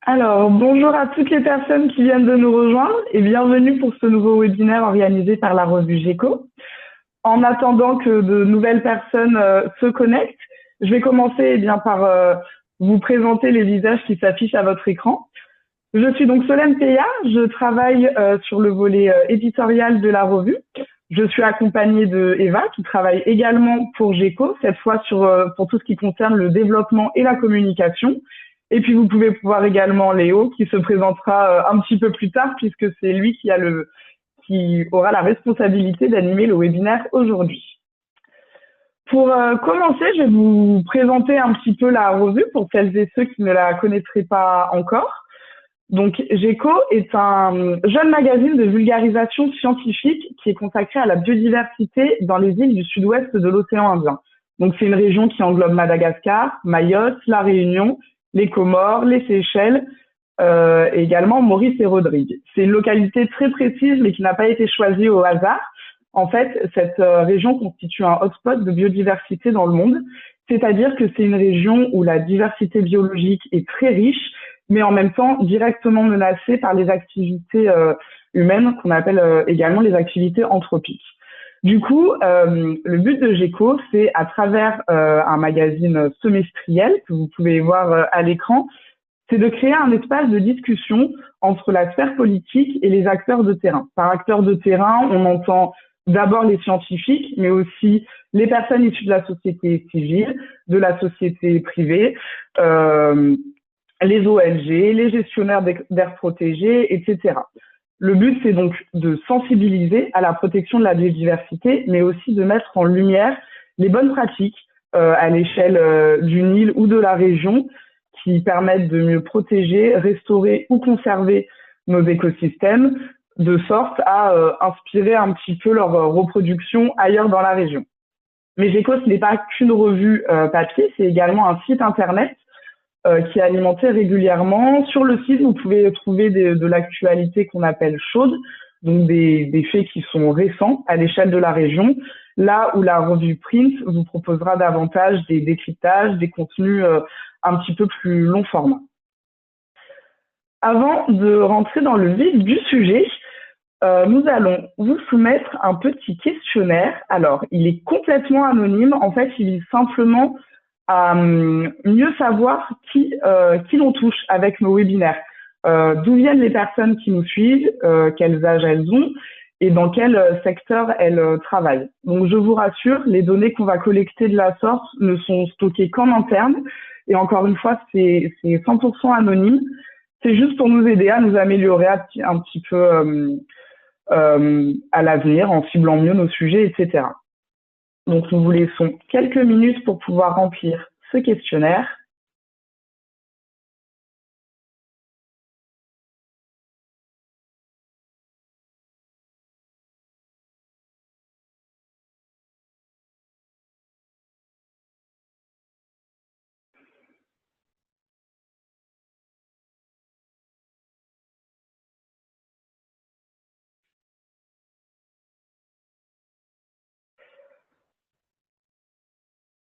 Alors, bonjour à toutes les personnes qui viennent de nous rejoindre et bienvenue pour ce nouveau webinaire organisé par la revue GECO. En attendant que de nouvelles personnes se connectent, je vais commencer par vous présenter les visages qui s'affichent à votre écran. Je suis donc Solène Peya, je travaille sur le volet éditorial de la revue. Je suis accompagnée de Eva qui travaille également pour GECO, cette fois pour tout ce qui concerne le développement et la communication. Et puis vous pouvez voir également Léo qui se présentera un petit peu plus tard puisque c'est lui qui aura la responsabilité d'animer le webinaire aujourd'hui. Pour commencer, je vais vous présenter un petit peu la revue pour celles et ceux qui ne la connaîtraient pas encore. Donc, GECO est un jeune magazine de vulgarisation scientifique qui est consacré à la biodiversité dans les îles du sud-ouest de l'océan Indien. Donc, c'est une région qui englobe Madagascar, Mayotte, La Réunion, les Comores, les Seychelles, et également Maurice et Rodrigue. C'est une localité très précise, mais qui n'a pas été choisie au hasard. En fait, cette région constitue un hotspot de biodiversité dans le monde, c'est-à-dire que c'est une région où la diversité biologique est très riche, mais en même temps directement menacée par les activités humaines qu'on appelle également les activités anthropiques. Du coup, le but de GECO, c'est à travers un magazine semestriel que vous pouvez voir à l'écran, c'est de créer un espace de discussion entre la sphère politique et les acteurs de terrain. Par acteurs de terrain, on entend d'abord les scientifiques, mais aussi les personnes issues de la société civile, de la société privée, les ONG, les gestionnaires d'aires protégées, etc. Le but, c'est donc de sensibiliser à la protection de la biodiversité, mais aussi de mettre en lumière les bonnes pratiques à l'échelle d'une île ou de la région qui permettent de mieux protéger, restaurer ou conserver nos écosystèmes, de sorte à inspirer un petit peu leur reproduction ailleurs dans la région. Mais GECO, ce n'est pas qu'une revue papier, c'est également un site internet qui est alimenté régulièrement. Sur le site, vous pouvez trouver de l'actualité qu'on appelle chaude, donc des faits qui sont récents à l'échelle de la région, là où la revue print vous proposera davantage des décryptages, des contenus un petit peu plus long format. Avant de rentrer dans le vif du sujet, nous allons vous soumettre un petit questionnaire. Alors, il est complètement anonyme. En fait, il vise simplement à mieux savoir qui l'on touche avec nos webinaires. D'où viennent les personnes qui nous suivent, quels âges elles ont et dans quel secteur elles travaillent. Donc, je vous rassure, les données qu'on va collecter de la sorte ne sont stockées qu'en interne. Et encore une fois, c'est 100% anonyme. C'est juste pour nous aider à nous améliorer un petit peu à l'avenir en ciblant mieux nos sujets, etc. Donc, nous vous laissons quelques minutes pour pouvoir remplir ce questionnaire.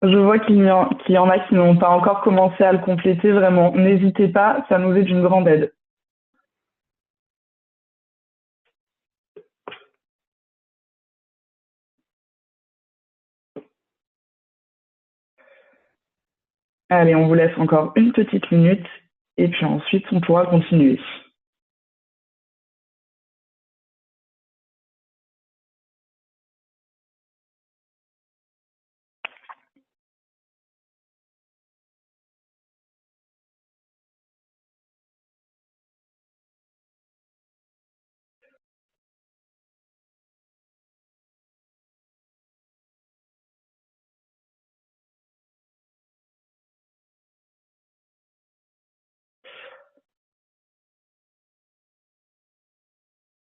Je vois qu'il y en a qui n'ont pas encore commencé à le compléter. Vraiment, n'hésitez pas, ça nous est d'une grande aide. Allez, on vous laisse encore une petite minute et puis ensuite, on pourra continuer.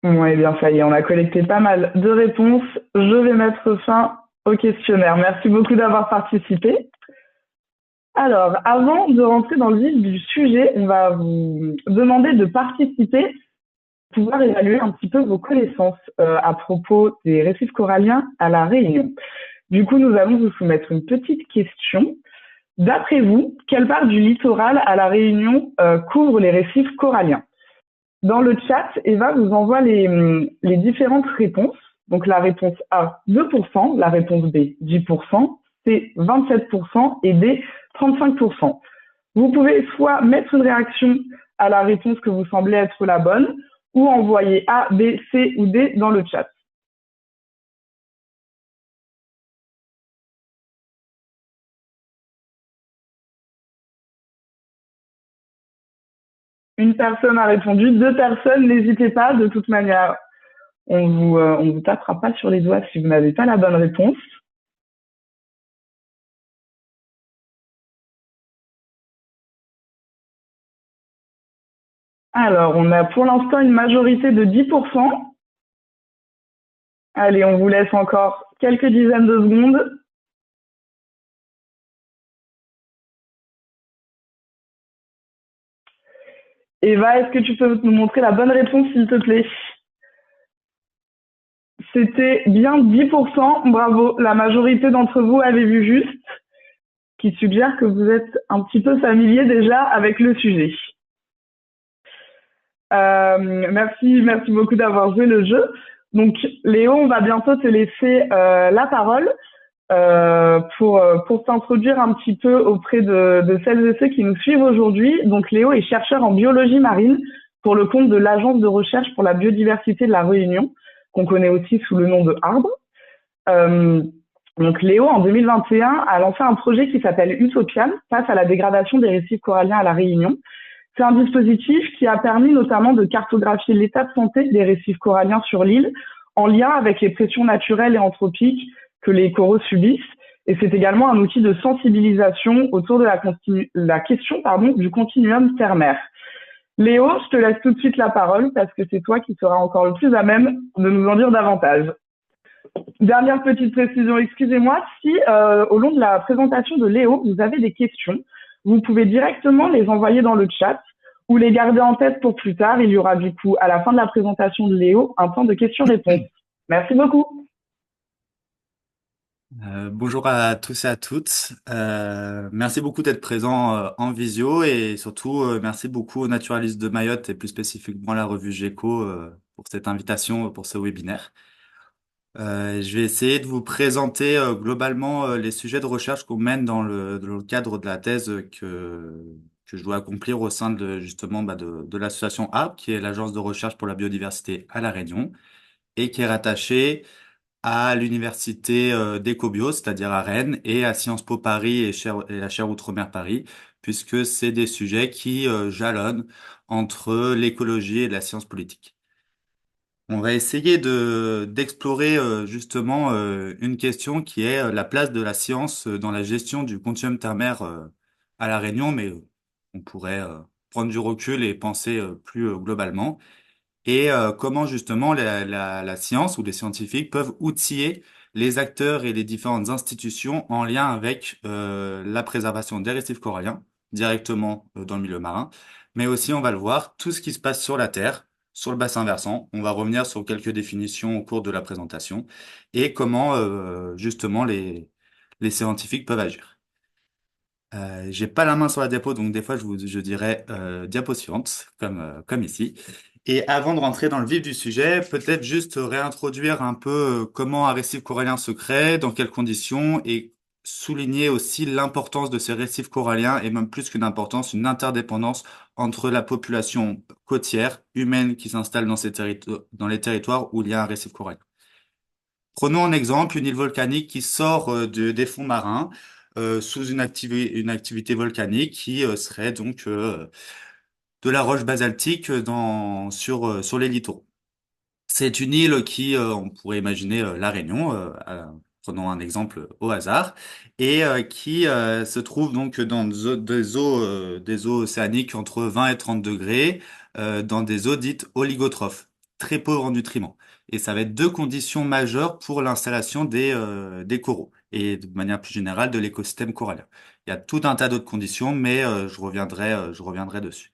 Ouais, bien, ça y est, on a collecté pas mal de réponses. Je vais mettre fin au questionnaire. Merci beaucoup d'avoir participé. Alors, avant de rentrer dans le vif du sujet, on va vous demander de participer, pouvoir évaluer un petit peu vos connaissances à propos des récifs coralliens à La Réunion. Du coup, nous allons vous soumettre une petite question. D'après vous, quelle part du littoral à La Réunion couvre les récifs coralliens? Dans le chat, Eva vous envoie les différentes réponses. Donc la réponse A, 2%, la réponse B, 10%, C, 27% et D, 35%. Vous pouvez soit mettre une réaction à la réponse que vous semblez être la bonne, ou envoyer A, B, C ou D dans le chat. Une personne a répondu, deux personnes, n'hésitez pas, de toute manière, on vous tapera pas sur les doigts si vous n'avez pas la bonne réponse. Alors, on a pour l'instant une majorité de 10%. Allez, on vous laisse encore quelques dizaines de secondes. Eva, est-ce que tu peux nous montrer la bonne réponse, s'il te plaît? C'était bien 10%. Bravo. La majorité d'entre vous avait vu juste, qui suggère que vous êtes un petit peu familier déjà avec le sujet. Merci beaucoup d'avoir joué le jeu. Donc, Léo, on va bientôt te laisser la parole pour t'introduire un petit peu auprès de celles et ceux qui nous suivent aujourd'hui. Donc, Léo est chercheur en biologie marine pour le compte de l'Agence de recherche pour la biodiversité de la Réunion, qu'on connaît aussi sous le nom de Arbre. Euh, donc, Léo, en 2021, a lancé un projet qui s'appelle Utopian face à la dégradation des récifs coralliens à la Réunion. C'est un dispositif qui a permis notamment de cartographier l'état de santé des récifs coralliens sur l'île en lien avec les pressions naturelles et anthropiques que les coraux subissent. Et c'est également un outil de sensibilisation autour de la question du continuum terre-mer. Léo, je te laisse tout de suite la parole parce que c'est toi qui seras encore le plus à même de nous en dire davantage. Dernière petite précision, excusez-moi, si au long de la présentation de Léo, vous avez des questions, vous pouvez directement les envoyer dans le chat ou les garder en tête pour plus tard. Il y aura du coup, à la fin de la présentation de Léo, un temps de questions-réponses. Merci beaucoup. Bonjour à tous et à toutes. Merci beaucoup d'être présent en visio et surtout merci beaucoup aux naturalistes de Mayotte et plus spécifiquement à la revue GECO pour cette invitation pour ce webinaire. Je vais essayer de vous présenter globalement les sujets de recherche qu'on mène dans le cadre de la thèse que je dois accomplir au sein de justement de l'association ARP, qui est l'Agence de recherche pour la biodiversité à La Réunion et qui est rattachée à l'université d'Ecobio, c'est-à-dire à Rennes, et à Sciences Po Paris et la chaire Outre-mer Paris, puisque c'est des sujets qui jalonnent entre l'écologie et la science politique. On va essayer de d'explorer justement une question qui est la place de la science dans la gestion du continuum terre-mer à La Réunion, mais on pourrait prendre du recul et penser plus globalement et comment justement la science ou les scientifiques peuvent outiller les acteurs et les différentes institutions en lien avec la préservation des récifs coralliens directement dans le milieu marin, mais aussi, on va le voir, tout ce qui se passe sur la Terre, sur le bassin versant. On va revenir sur quelques définitions au cours de la présentation et comment justement les scientifiques peuvent agir. J'ai pas la main sur la diapo, donc des fois je dirais diapo suivante, comme ici. Et avant de rentrer dans le vif du sujet, peut-être juste réintroduire un peu comment un récif corallien se crée, dans quelles conditions, et souligner aussi l'importance de ces récifs coralliens, et même plus qu'une importance, une interdépendance entre la population côtière humaine qui s'installe dans dans les territoires où il y a un récif corallien. Prenons en exemple une île volcanique qui sort des fonds marins sous une activité volcanique qui serait donc de la roche basaltique sur les littoraux. C'est une île qui, on pourrait imaginer La Réunion, prenons un exemple au hasard, et qui se trouve donc dans des eaux océaniques entre 20 et 30 degrés, dans des eaux dites oligotrophes, très pauvres en nutriments. Et ça va être deux conditions majeures pour l'installation des coraux, et de manière plus générale de l'écosystème corallien. Il y a tout un tas d'autres conditions, mais je reviendrai dessus.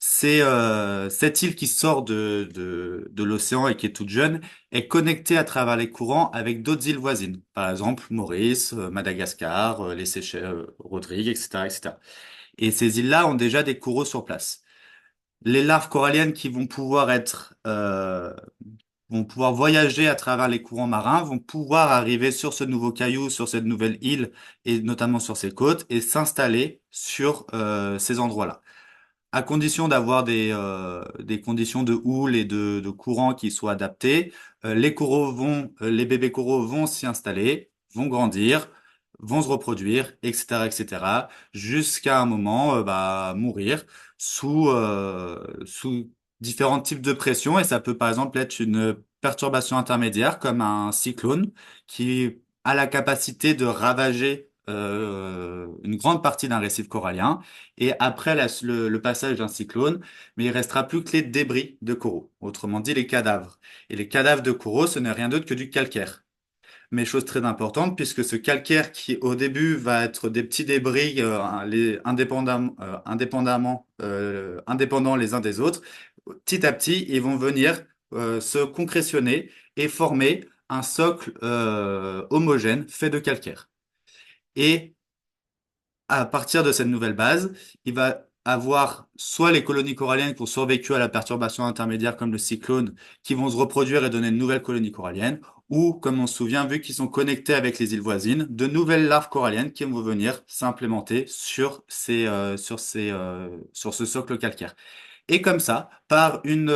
Cette île qui sort de l'océan et qui est toute jeune est connectée à travers les courants avec d'autres îles voisines. Par exemple, Maurice, Madagascar, les Seychelles, Rodrigue, etc., etc. Et ces îles-là ont déjà des coraux sur place. Les larves coralliennes qui vont pouvoir voyager à travers les courants marins, vont pouvoir arriver sur ce nouveau caillou, sur cette nouvelle île, et notamment sur ces côtes, et s'installer sur ces endroits-là à condition d'avoir des conditions de houle et de courant qui soient adaptées, les bébés coraux vont s'y installer, vont grandir, vont se reproduire, etc., etc., jusqu'à un moment, mourir sous différents types de pression. Et ça peut par exemple être une perturbation intermédiaire comme un cyclone qui a la capacité de ravager une grande partie d'un récif corallien et après le passage d'un cyclone, mais il restera plus que les débris de coraux, autrement dit les cadavres. Et les cadavres de coraux, ce n'est rien d'autre que du calcaire. Mais chose très importante, puisque ce calcaire qui au début va être des petits débris indépendants les uns des autres, petit à petit, ils vont venir se concrétionner et former un socle homogène fait de calcaire. Et à partir de cette nouvelle base, il va avoir soit les colonies coralliennes qui ont survécu à la perturbation intermédiaire comme le cyclone, qui vont se reproduire et donner de nouvelles colonies coralliennes, ou, comme on se souvient, vu qu'ils sont connectés avec les îles voisines, de nouvelles larves coralliennes qui vont venir s'implémenter sur ce socle calcaire. Et comme ça, par une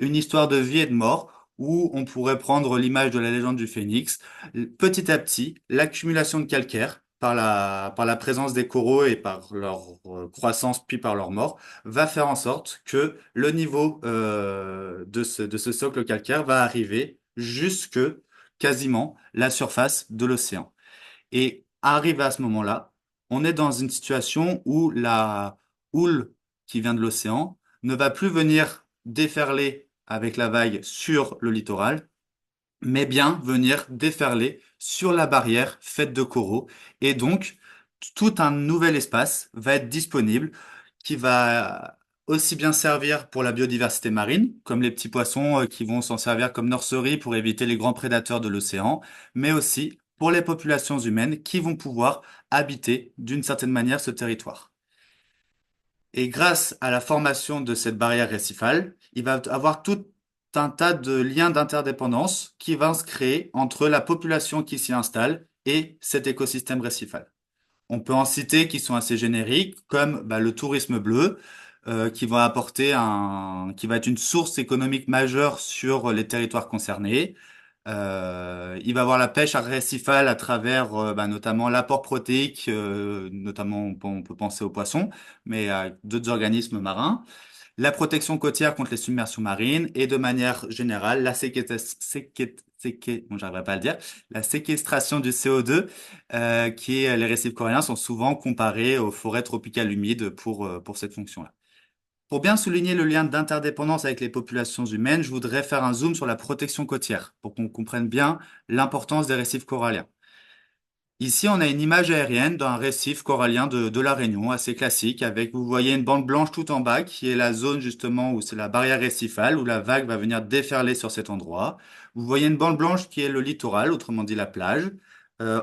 histoire de vie et de mort, où on pourrait prendre l'image de la légende du phénix, petit à petit, l'accumulation de calcaire, par la présence des coraux et par leur croissance, puis par leur mort, va faire en sorte que le niveau de ce socle calcaire va arriver jusque quasiment la surface de l'océan. Et arrivé à ce moment-là, on est dans une situation où la houle qui vient de l'océan ne va plus venir déferler avec la vague sur le littoral, mais bien venir déferler sur la barrière faite de coraux. Et donc, tout un nouvel espace va être disponible qui va aussi bien servir pour la biodiversité marine, comme les petits poissons qui vont s'en servir comme nurserie pour éviter les grands prédateurs de l'océan, mais aussi pour les populations humaines qui vont pouvoir habiter d'une certaine manière ce territoire. Et grâce à la formation de cette barrière récifale, il va avoir tout un tas de liens d'interdépendance qui vont se créer entre la population qui s'y installe et cet écosystème récifal. On peut en citer qui sont assez génériques, comme le tourisme bleu, qui va être une source économique majeure sur les territoires concernés. Il va y avoir la pêche récifale à travers notamment l'apport protéique, notamment on peut penser aux poissons, mais à d'autres organismes marins. La protection côtière contre les submersions marines et de manière générale bon, j'arriverai pas à le dire, la séquestration du CO2, les récifs coralliens sont souvent comparés aux forêts tropicales humides pour cette fonction-là. Pour bien souligner le lien d'interdépendance avec les populations humaines, je voudrais faire un zoom sur la protection côtière pour qu'on comprenne bien l'importance des récifs coralliens. Ici, on a une image aérienne d'un récif corallien de La Réunion, assez classique, avec, vous voyez, une bande blanche tout en bas, qui est la zone justement où c'est la barrière récifale, où la vague va venir déferler sur cet endroit. Vous voyez une bande blanche qui est le littoral, autrement dit la plage.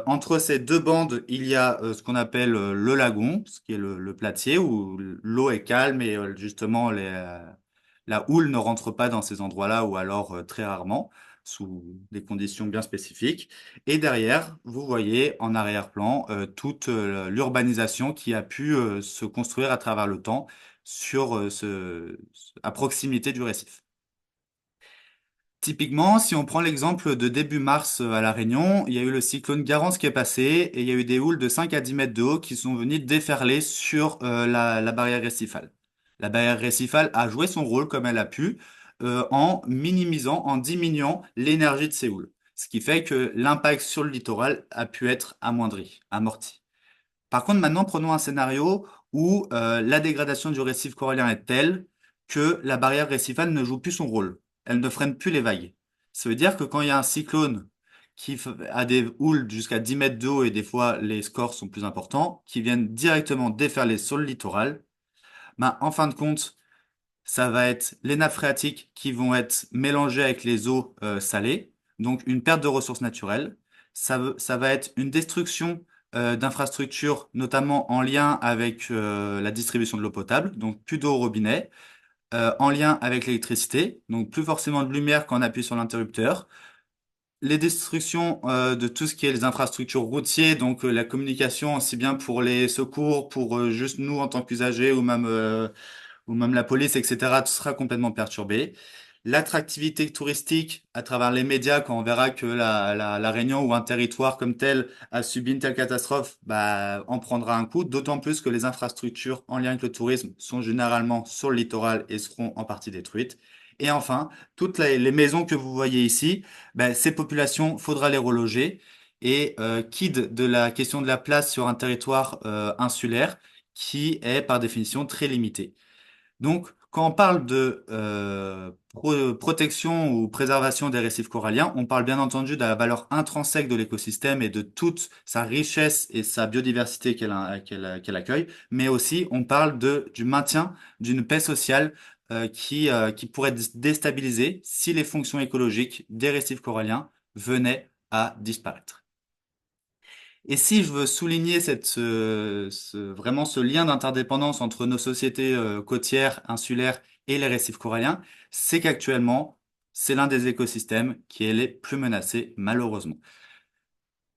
Entre ces deux bandes, il y a ce qu'on appelle le lagon, ce qui est le platier, où l'eau est calme et justement la houle ne rentre pas dans ces endroits-là, ou alors très rarement, sous des conditions bien spécifiques. Et derrière, vous voyez en arrière-plan toute l'urbanisation qui a pu se construire à travers le temps à proximité du récif. Typiquement, si on prend l'exemple de début mars à La Réunion, il y a eu le cyclone Garance qui est passé et il y a eu des houles de 5 à 10 mètres de haut qui sont venues déferler sur la barrière récifale. La barrière récifale a joué son rôle comme elle a pu en minimisant, en diminuant l'énergie de ces houles. Ce qui fait que l'impact sur le littoral a pu être amoindri, amorti. Par contre, maintenant, prenons un scénario où la dégradation du récif corallien est telle que la barrière récifale ne joue plus son rôle. Elle ne freine plus les vagues. Ça veut dire que quand il y a un cyclone a des houles jusqu'à 10 mètres de haut et des fois les scores sont plus importants, qui viennent directement déferler sur le littoral, en fin de compte, ça va être les nappes phréatiques qui vont être mélangées avec les eaux salées, donc une perte de ressources naturelles. Ça va être une destruction d'infrastructures, notamment en lien avec la distribution de l'eau potable, donc plus d'eau au robinet, en lien avec l'électricité, donc plus forcément de lumière quand on appuie sur l'interrupteur, les destructions de tout ce qui est les infrastructures routières, donc la communication aussi bien pour les secours, pour juste nous en tant qu'usagers ou même la police, etc., tout sera complètement perturbé. L'attractivité touristique à travers les médias, quand on verra que la Réunion ou un territoire comme tel a subi une telle catastrophe, bah, en prendra un coup, d'autant plus que les infrastructures en lien avec le tourisme sont généralement sur le littoral et seront en partie détruites. Et enfin, toutes les maisons que vous voyez ici, bah, ces populations, faudra les reloger. Et quitte de la question de la place sur un territoire insulaire qui est par définition très limité. Donc, quand on parle de protection ou préservation des récifs coralliens, on parle bien entendu de la valeur intrinsèque de l'écosystème et de toute sa richesse et sa biodiversité qu'elle accueille, mais aussi on parle du maintien d'une paix sociale qui pourrait être déstabilisée si les fonctions écologiques des récifs coralliens venaient à disparaître. Et si je veux souligner vraiment ce lien d'interdépendance entre nos sociétés côtières, insulaires et les récifs coralliens, c'est qu'actuellement, c'est l'un des écosystèmes qui est les plus menacés, malheureusement.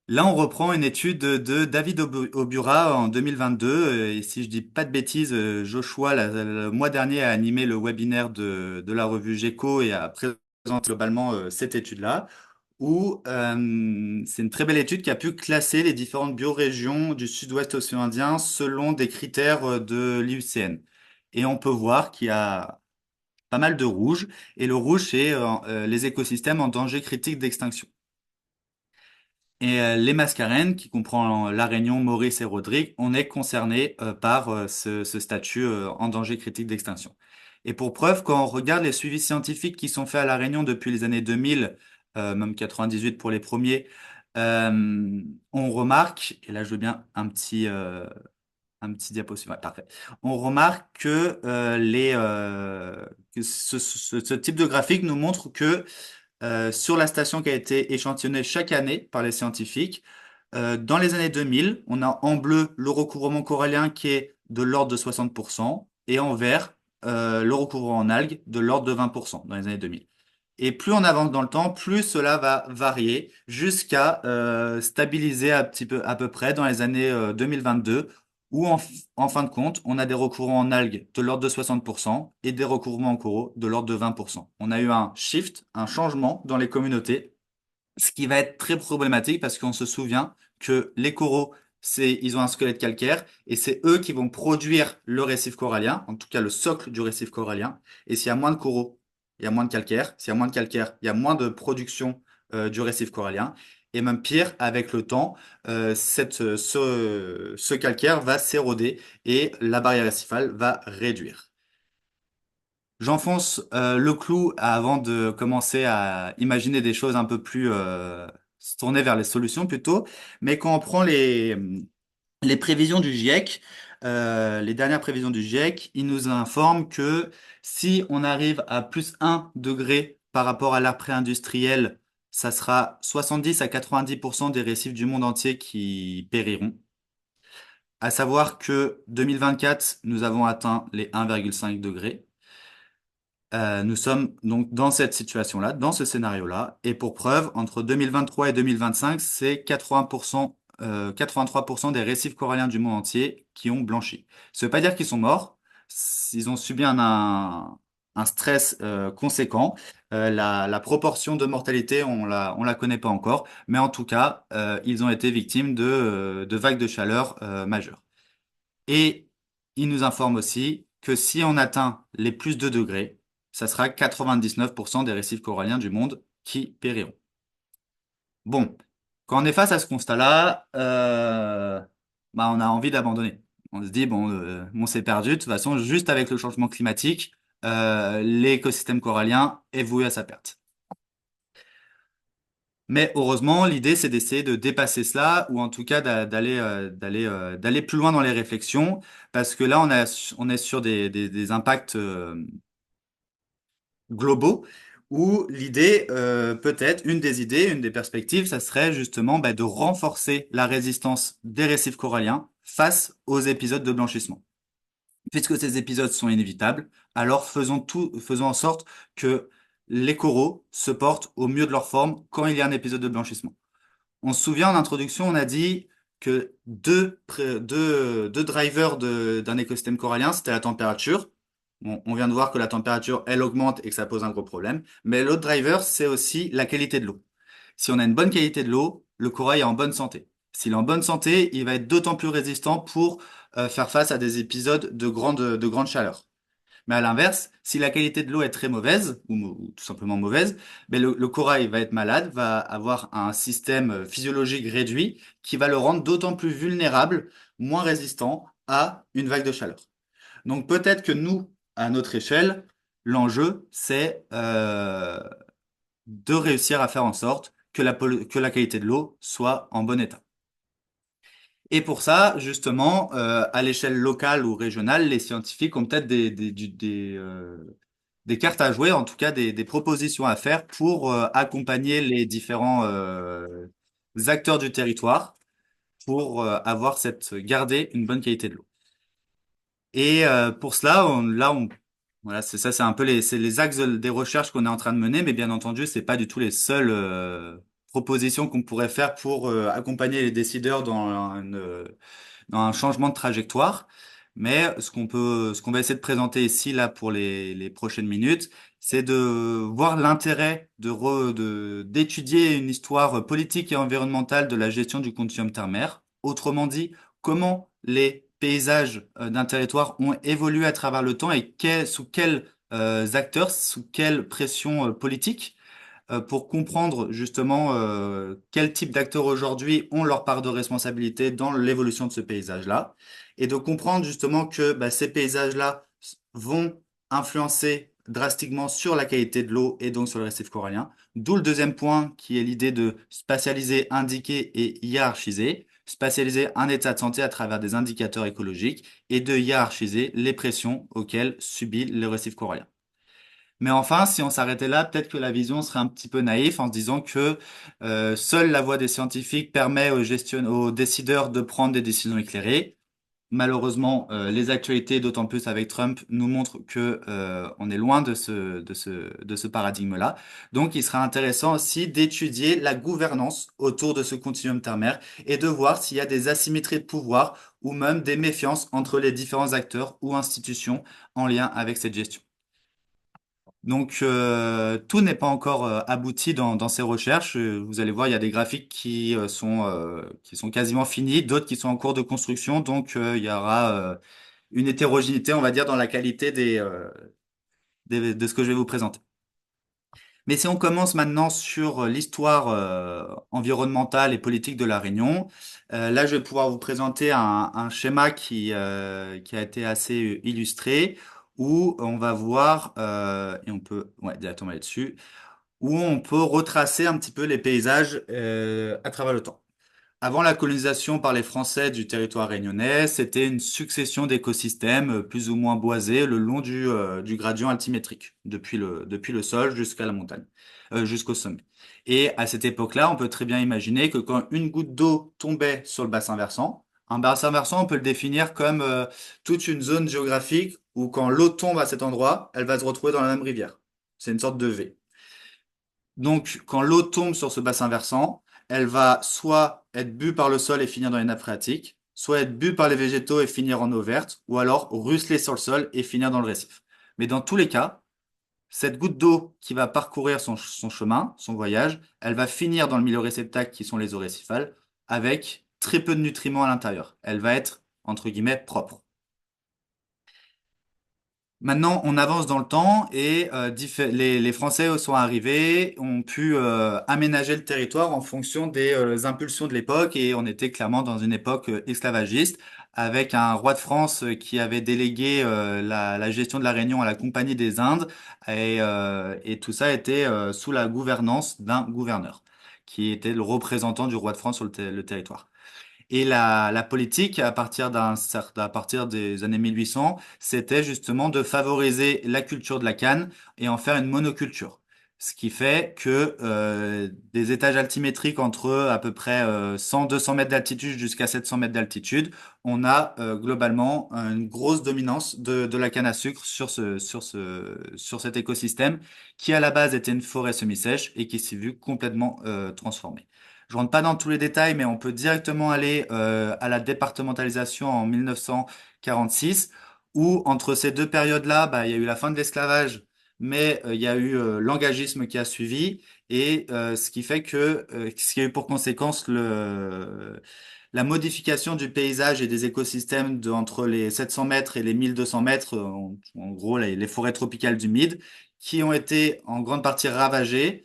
Là, on reprend une étude de David Obura en 2022. Et si je dis pas de bêtises, Joshua, le mois dernier, a animé le webinaire de la revue GECO et a présenté globalement cette étude-là où c'est une très belle étude qui a pu classer les différentes biorégions du sud-ouest océan Indien selon des critères de l'IUCN. Et on peut voir qu'il y a pas mal de rouge, et le rouge, c'est les écosystèmes en danger critique d'extinction. Et les Mascarenes, qui comprend La Réunion, Maurice et Rodrigue, on est concernés par ce statut en danger critique d'extinction. Et pour preuve, quand on regarde les suivis scientifiques qui sont faits à La Réunion depuis les années 2000, même 98 pour les premiers, on remarque, et là je veux bien un petit diapositive, ouais, parfait. On remarque que ce type de graphique nous montre que sur la station qui a été échantillonnée chaque année par les scientifiques. Dans les années 2000, on a en bleu le recouvrement corallien qui est de l'ordre de 60% et en vert le recouvrement en algues de l'ordre de 20% dans les années 2000. Et plus on avance dans le temps, plus cela va varier jusqu'à stabiliser un petit peu, à peu près dans les années 2022, où en fin de compte, on a des recouvrements en algues de l'ordre de 60% et des recouvrements en coraux de l'ordre de 20%. On a eu un shift, un changement dans les communautés, ce qui va être très problématique parce qu'on se souvient que les coraux, ils ont un squelette calcaire et c'est eux qui vont produire le récif corallien, en tout cas le socle du récif corallien. Et s'il y a moins de coraux, il y a moins de calcaire. S'il y a moins de calcaire, il y a moins de production du récif corallien. Et même pire, avec le temps, ce calcaire va s'éroder et la barrière récifale va réduire. J'enfonce le clou avant de commencer à imaginer des choses un peu plus se tourner vers les solutions plutôt. Mais quand on prend les prévisions du GIEC, les dernières prévisions du GIEC, ils nous informent que si on arrive à plus 1 degré par rapport à l'ère pré-industrielle, ça sera 70 à 90% des récifs du monde entier qui périront. À savoir que 2024, nous avons atteint les 1,5 degrés. Nous sommes donc dans cette situation-là, dans ce scénario-là. Et pour preuve, entre 2023 et 2025, c'est 80%, 83% des récifs coralliens du monde entier qui ont blanchi. Ça veut pas dire qu'ils sont morts. Ils ont subi un stress conséquent. La proportion de mortalité, on la connaît pas encore. Mais en tout cas, ils ont été victimes de vagues de chaleur majeures. Et il nous informe aussi que si on atteint les plus de degrés, ça sera 99% des récifs coralliens du monde qui périront. Bon, quand on est face à ce constat-là, bah on a envie d'abandonner. On se dit, bon, on s'est perdu. De toute façon, juste avec le changement climatique, l'écosystème corallien est voué à sa perte. Mais heureusement, l'idée, c'est d'essayer de dépasser cela, ou en tout cas d'aller plus loin dans les réflexions, parce que là, on est sur des impacts globaux, où l'idée, peut-être, une des idées, une des perspectives, ça serait justement de renforcer la résistance des récifs coralliens face aux épisodes de blanchissement. Puisque ces épisodes sont inévitables, alors faisons en sorte que les coraux se portent au mieux de leur forme quand il y a un épisode de blanchissement. On se souvient en introduction, on a dit que deux drivers d'un écosystème corallien, c'était la température. Bon, on vient de voir que la température, elle augmente et que ça pose un gros problème. Mais l'autre driver, c'est aussi la qualité de l'eau. Si on a une bonne qualité de l'eau, le corail est en bonne santé. S'il est en bonne santé, il va être d'autant plus résistant pour faire face à des épisodes de grande chaleur. Mais à l'inverse, si la qualité de l'eau est très mauvaise, ou tout simplement mauvaise, le corail va être malade, va avoir un système physiologique réduit qui va le rendre d'autant plus vulnérable, moins résistant à une vague de chaleur. Donc peut-être que nous, à notre échelle, l'enjeu, c'est de réussir à faire en sorte que que la qualité de l'eau soit en bon état. Et pour ça, justement, à l'échelle locale ou régionale, les scientifiques ont peut-être des cartes à jouer, en tout cas des propositions à faire pour accompagner les différents acteurs du territoire pour garder une bonne qualité de l'eau. Et pour cela, voilà, c'est ça, c'est un peu c'est les axes des recherches qu'on est en train de mener, mais bien entendu, c'est pas du tout les seules propositions qu'on pourrait faire pour accompagner les décideurs dans un changement de trajectoire. Mais ce qu'on va essayer de présenter ici, là, pour les prochaines minutes, c'est de voir l'intérêt d'étudier une histoire politique et environnementale de la gestion du continuum terre-mer. Autrement dit, comment les paysages d'un territoire ont évolué à travers le temps et sous quels acteurs, sous quelle pression politique pour comprendre justement quel type d'acteurs aujourd'hui ont leur part de responsabilité dans l'évolution de ce paysage-là, et de comprendre justement que ces paysages-là vont influencer drastiquement sur la qualité de l'eau et donc sur le récif corallien. D'où le deuxième point qui est l'idée de spatialiser, indiquer et hiérarchiser. Spatialiser un état de santé à travers des indicateurs écologiques et de hiérarchiser les pressions auxquelles subit le récif corallien. Mais enfin, si on s'arrêtait là, peut-être que la vision serait un petit peu naïf en se disant que seule la voix des scientifiques permet aux décideurs de prendre des décisions éclairées. Malheureusement, les actualités, d'autant plus avec Trump, nous montrent que on est loin de ce paradigme-là. Donc, il sera intéressant aussi d'étudier la gouvernance autour de ce continuum terre-mer et de voir s'il y a des asymétries de pouvoir ou même des méfiances entre les différents acteurs ou institutions en lien avec cette gestion. Donc, tout n'est pas encore abouti dans ces recherches. Vous allez voir, il y a des graphiques qui sont quasiment finis, d'autres qui sont en cours de construction. Donc, il y aura une hétérogénéité, on va dire, dans la qualité de ce que je vais vous présenter. Mais si on commence maintenant sur l'histoire environnementale et politique de La Réunion, là, je vais pouvoir vous présenter un schéma qui a été assez illustré, où on va voir, et on peut ouais, directement aller dessus, où on peut retracer un petit peu les paysages à travers le temps. Avant la colonisation par les Français du territoire réunionnais, c'était une succession d'écosystèmes plus ou moins boisés le long du gradient altimétrique, depuis le sol jusqu'à la montagne, jusqu'au sommet. Et à cette époque-là, on peut très bien imaginer que quand une goutte d'eau tombait sur le bassin versant, un bassin versant, on peut le définir comme toute une zone géographique où quand l'eau tombe à cet endroit, elle va se retrouver dans la même rivière. C'est une sorte de V. Donc, quand l'eau tombe sur ce bassin versant, elle va soit être bue par le sol et finir dans les nappes phréatiques, soit être bue par les végétaux et finir en eau verte, ou alors ruisseler sur le sol et finir dans le récif. Mais dans tous les cas, cette goutte d'eau qui va parcourir son chemin, son voyage, elle va finir dans le milieu réceptacle qui sont les eaux récifales, avec très peu de nutriments à l'intérieur. Elle va être, entre guillemets, propre. Maintenant, on avance dans le temps et les Français sont arrivés, ont pu aménager le territoire en fonction des impulsions de l'époque et on était clairement dans une époque esclavagiste avec un roi de France qui avait délégué la gestion de la Réunion à la Compagnie des Indes et tout ça était sous la gouvernance d'un gouverneur qui était le représentant du roi de France sur le territoire. Et la politique, à partir des années 1800, c'était justement de favoriser la culture de la canne et en faire une monoculture. Ce qui fait que des étages altimétriques entre à peu près 100-200 mètres d'altitude jusqu'à 700 mètres d'altitude, on a globalement une grosse dominance de la canne à sucre sur cet écosystème qui à la base était une forêt semi-sèche et qui s'est vu complètement transformée. Je rentre pas dans tous les détails, mais on peut directement aller à la départementalisation en 1946, où entre ces deux périodes-là, bah, il y a eu la fin de l'esclavage, mais il y a eu l'engagisme qui a suivi, et ce qui fait que ce qui a eu pour conséquence la modification du paysage et des écosystèmes entre les 700 mètres et les 1200 mètres, en gros les forêts tropicales humides, qui ont été en grande partie ravagées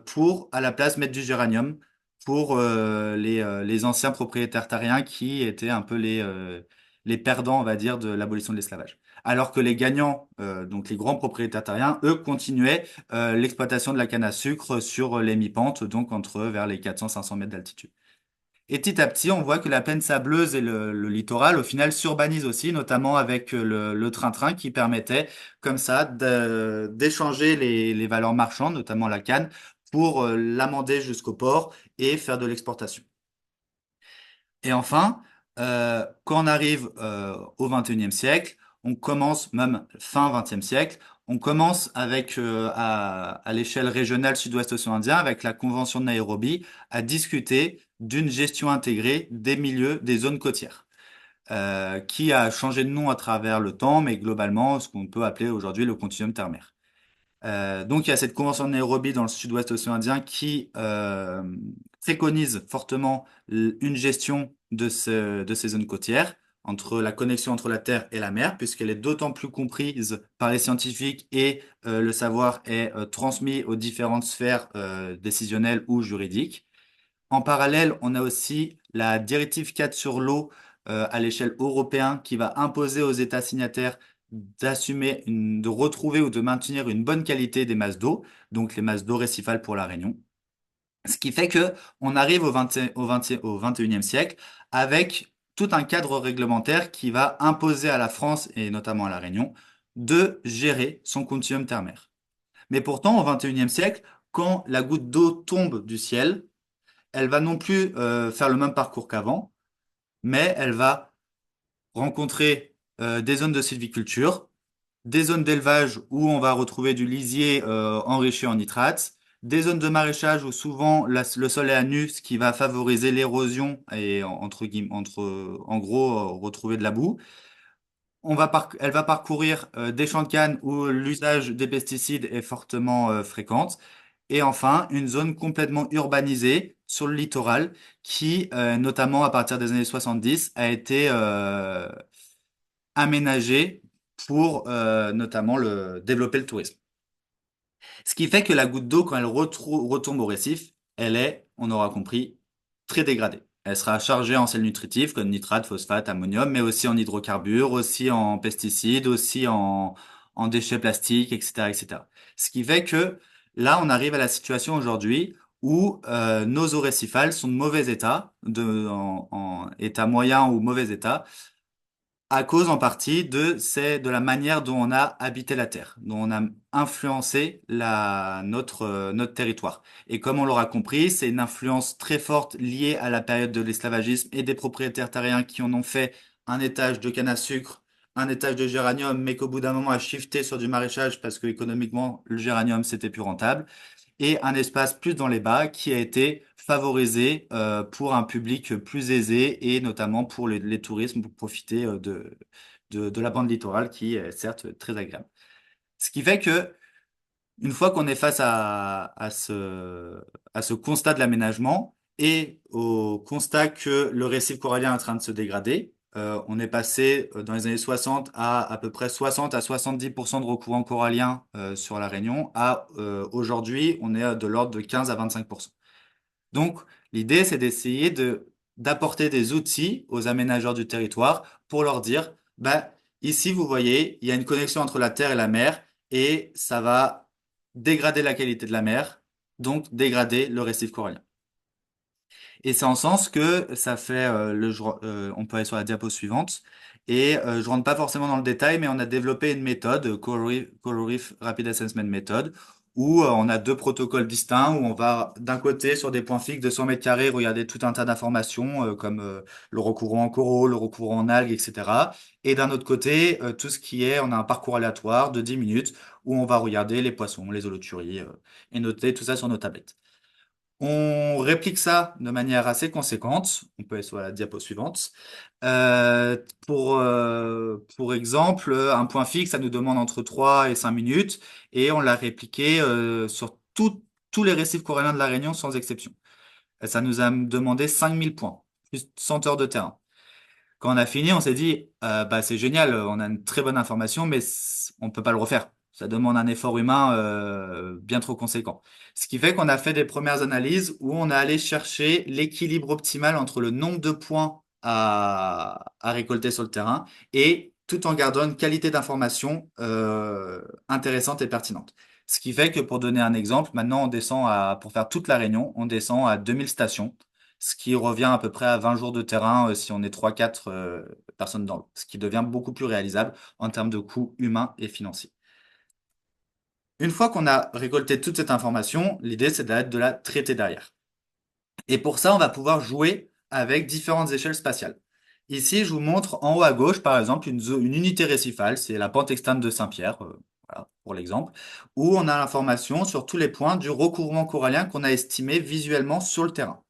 pour à la place mettre du géranium pour les anciens propriétaires terriens qui étaient un peu les perdants, on va dire, de l'abolition de l'esclavage. Alors que les gagnants, donc les grands propriétaires terriens, eux, continuaient l'exploitation de la canne à sucre sur les mi-pentes, donc vers les 400-500 mètres d'altitude. Et petit à petit, on voit que la plaine sableuse et le littoral, au final, s'urbanisent aussi, notamment avec le train-train qui permettait, comme ça, d'échanger les valeurs marchandes, notamment la canne, pour l'amender jusqu'au port et faire de l'exportation. Et enfin, quand on arrive au XXIe siècle, on commence, même fin XXe siècle, on commence avec, à l'échelle régionale sud-ouest océan Indien, avec la Convention de Nairobi, à discuter d'une gestion intégrée des milieux, des zones côtières, qui a changé de nom à travers le temps, mais globalement, ce qu'on peut appeler aujourd'hui le continuum terre-mer. Donc il y a cette convention de Nairobi dans le sud-ouest océan Indien qui préconise fortement une gestion de ces zones côtières, entre la connexion entre la terre et la mer, puisqu'elle est d'autant plus comprise par les scientifiques et le savoir est transmis aux différentes sphères décisionnelles ou juridiques. En parallèle, on a aussi la directive 4 sur l'eau à l'échelle européenne qui va imposer aux États signataires de retrouver ou de maintenir une bonne qualité des masses d'eau, donc les masses d'eau récifales pour la Réunion. Ce qui fait que on arrive au 21e siècle avec tout un cadre réglementaire qui va imposer à la France et notamment à la Réunion de gérer son continuum terre-mer. Mais pourtant, au 21e siècle, quand la goutte d'eau tombe du ciel, elle va non plus faire le même parcours qu'avant, mais elle va rencontrer des zones de sylviculture, des zones d'élevage où on va retrouver du lisier enrichi en nitrates, des zones de maraîchage où souvent le sol est à nu, ce qui va favoriser l'érosion et en gros retrouver de la boue. Elle va parcourir des champs de canne où l'usage des pesticides est fortement fréquent. Et enfin, une zone complètement urbanisée sur le littoral qui, notamment à partir des années 70, a été aménagée pour notamment développer le tourisme. Ce qui fait que la goutte d'eau, quand elle retombe au récif, elle est, on aura compris, très dégradée. Elle sera chargée en sels nutritifs comme nitrate, phosphate, ammonium, mais aussi en hydrocarbures, aussi en pesticides, aussi en déchets plastiques, etc., etc. Ce qui fait que là, on arrive à la situation aujourd'hui où nos eaux récifales sont de mauvais état, en état moyen ou mauvais état, à cause en partie de la manière dont on a habité la Terre, dont on a influencé notre territoire. Et comme on l'aura compris, c'est une influence très forte liée à la période de l'esclavagisme et des propriétaires terriens qui en ont fait un étage de canne à sucre, un étage de géranium, mais qu'au bout d'un moment a shifté sur du maraîchage parce que économiquement, le géranium, c'était plus rentable et un espace plus dans les bas qui a été favorisé pour un public plus aisé et notamment pour les tourismes pour profiter de la bande littorale qui est certes très agréable. Ce qui fait que une fois qu'on est face à ce constat de l'aménagement et au constat que le récif corallien est en train de se dégrader, on est passé dans les années 60 à peu près 60 à 70% de recouvrement corallien sur la Réunion, à aujourd'hui, on est de l'ordre de 15 à 25%. Donc, l'idée, c'est d'essayer d'apporter des outils aux aménageurs du territoire pour leur dire, bah, ici, vous voyez, il y a une connexion entre la terre et la mer et ça va dégrader la qualité de la mer, donc dégrader le récif corallien. Et c'est en sens que ça fait, on peut aller sur la diapo suivante, et je rentre pas forcément dans le détail, mais on a développé une méthode, Coral Reef Rapid Assessment Method, où on a deux protocoles distincts, où on va d'un côté sur des points fixes de 100 mètres carrés regarder tout un tas d'informations, comme le recours en coraux, le recours en algues, etc. Et d'un autre côté, tout ce qui est, on a un parcours aléatoire de 10 minutes, où on va regarder les poissons, les holoturies, et noter tout ça sur nos tablettes. On réplique ça de manière assez conséquente. On peut aller sur la diapo suivante. Euh, pour exemple, un point fixe, ça nous demande entre 3 et 5 minutes et on l'a répliqué sur tous les récifs coralliens de la Réunion sans exception. Ça nous a demandé 5000 points, plus 100 heures de terrain. Quand on a fini, on s'est dit, bah, c'est génial, on a une très bonne information, mais on peut pas le refaire. Ça demande un effort humain bien trop conséquent. Ce qui fait qu'on a fait des premières analyses où on a allé chercher l'équilibre optimal entre le nombre de points à récolter sur le terrain et tout en gardant une qualité d'information intéressante et pertinente. Ce qui fait que pour donner un exemple, maintenant on descend pour faire toute la Réunion, on descend à 2000 stations, ce qui revient à peu près à 20 jours de terrain si on est trois quatre personnes dans l'eau, ce qui devient beaucoup plus réalisable en termes de coûts humains et financiers. Une fois qu'on a récolté toute cette information, l'idée c'est de la traiter derrière. Et pour ça, on va pouvoir jouer avec différentes échelles spatiales. Ici, je vous montre en haut à gauche, par exemple, une unité récifale, c'est la pente externe de Saint-Pierre, voilà, pour l'exemple, où on a l'information sur tous les points du recouvrement corallien qu'on a estimé visuellement sur le terrain.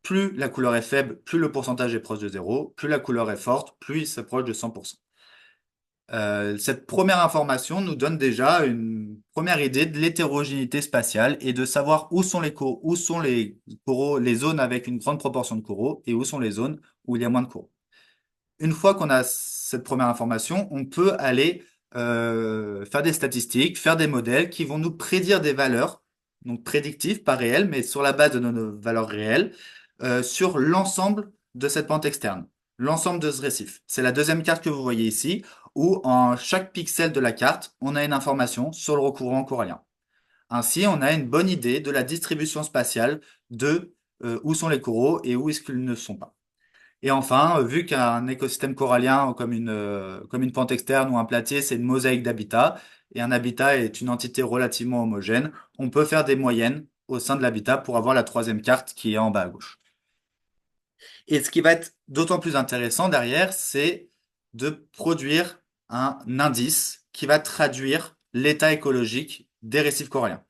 Plus la couleur est faible, plus le pourcentage est proche de zéro. Plus la couleur est forte, plus il s'approche de 100%. Cette première information nous donne déjà une première idée de l'hétérogénéité spatiale et de savoir où sont les coraux, les zones avec une grande proportion de coraux et où sont les zones où il y a moins de coraux. Une fois qu'on a cette première information, on peut aller faire des statistiques, faire des modèles qui vont nous prédire des valeurs, donc prédictives, pas réelles, mais sur la base de nos valeurs réelles, sur l'ensemble de cette pente externe, l'ensemble de ce récif. C'est la deuxième carte que vous voyez ici, où en chaque pixel de la carte, on a une information sur le recouvrement corallien. Ainsi, on a une bonne idée de la distribution spatiale de où sont les coraux et où est-ce qu'ils ne sont pas. Et enfin, vu qu'un écosystème corallien comme une pente externe ou un platier, c'est une mosaïque d'habitats, et un habitat est une entité relativement homogène, on peut faire des moyennes au sein de l'habitat pour avoir la troisième carte qui est en bas à gauche. Et ce qui va être d'autant plus intéressant derrière, c'est de produire un indice qui va traduire l'état écologique des récifs coralliens.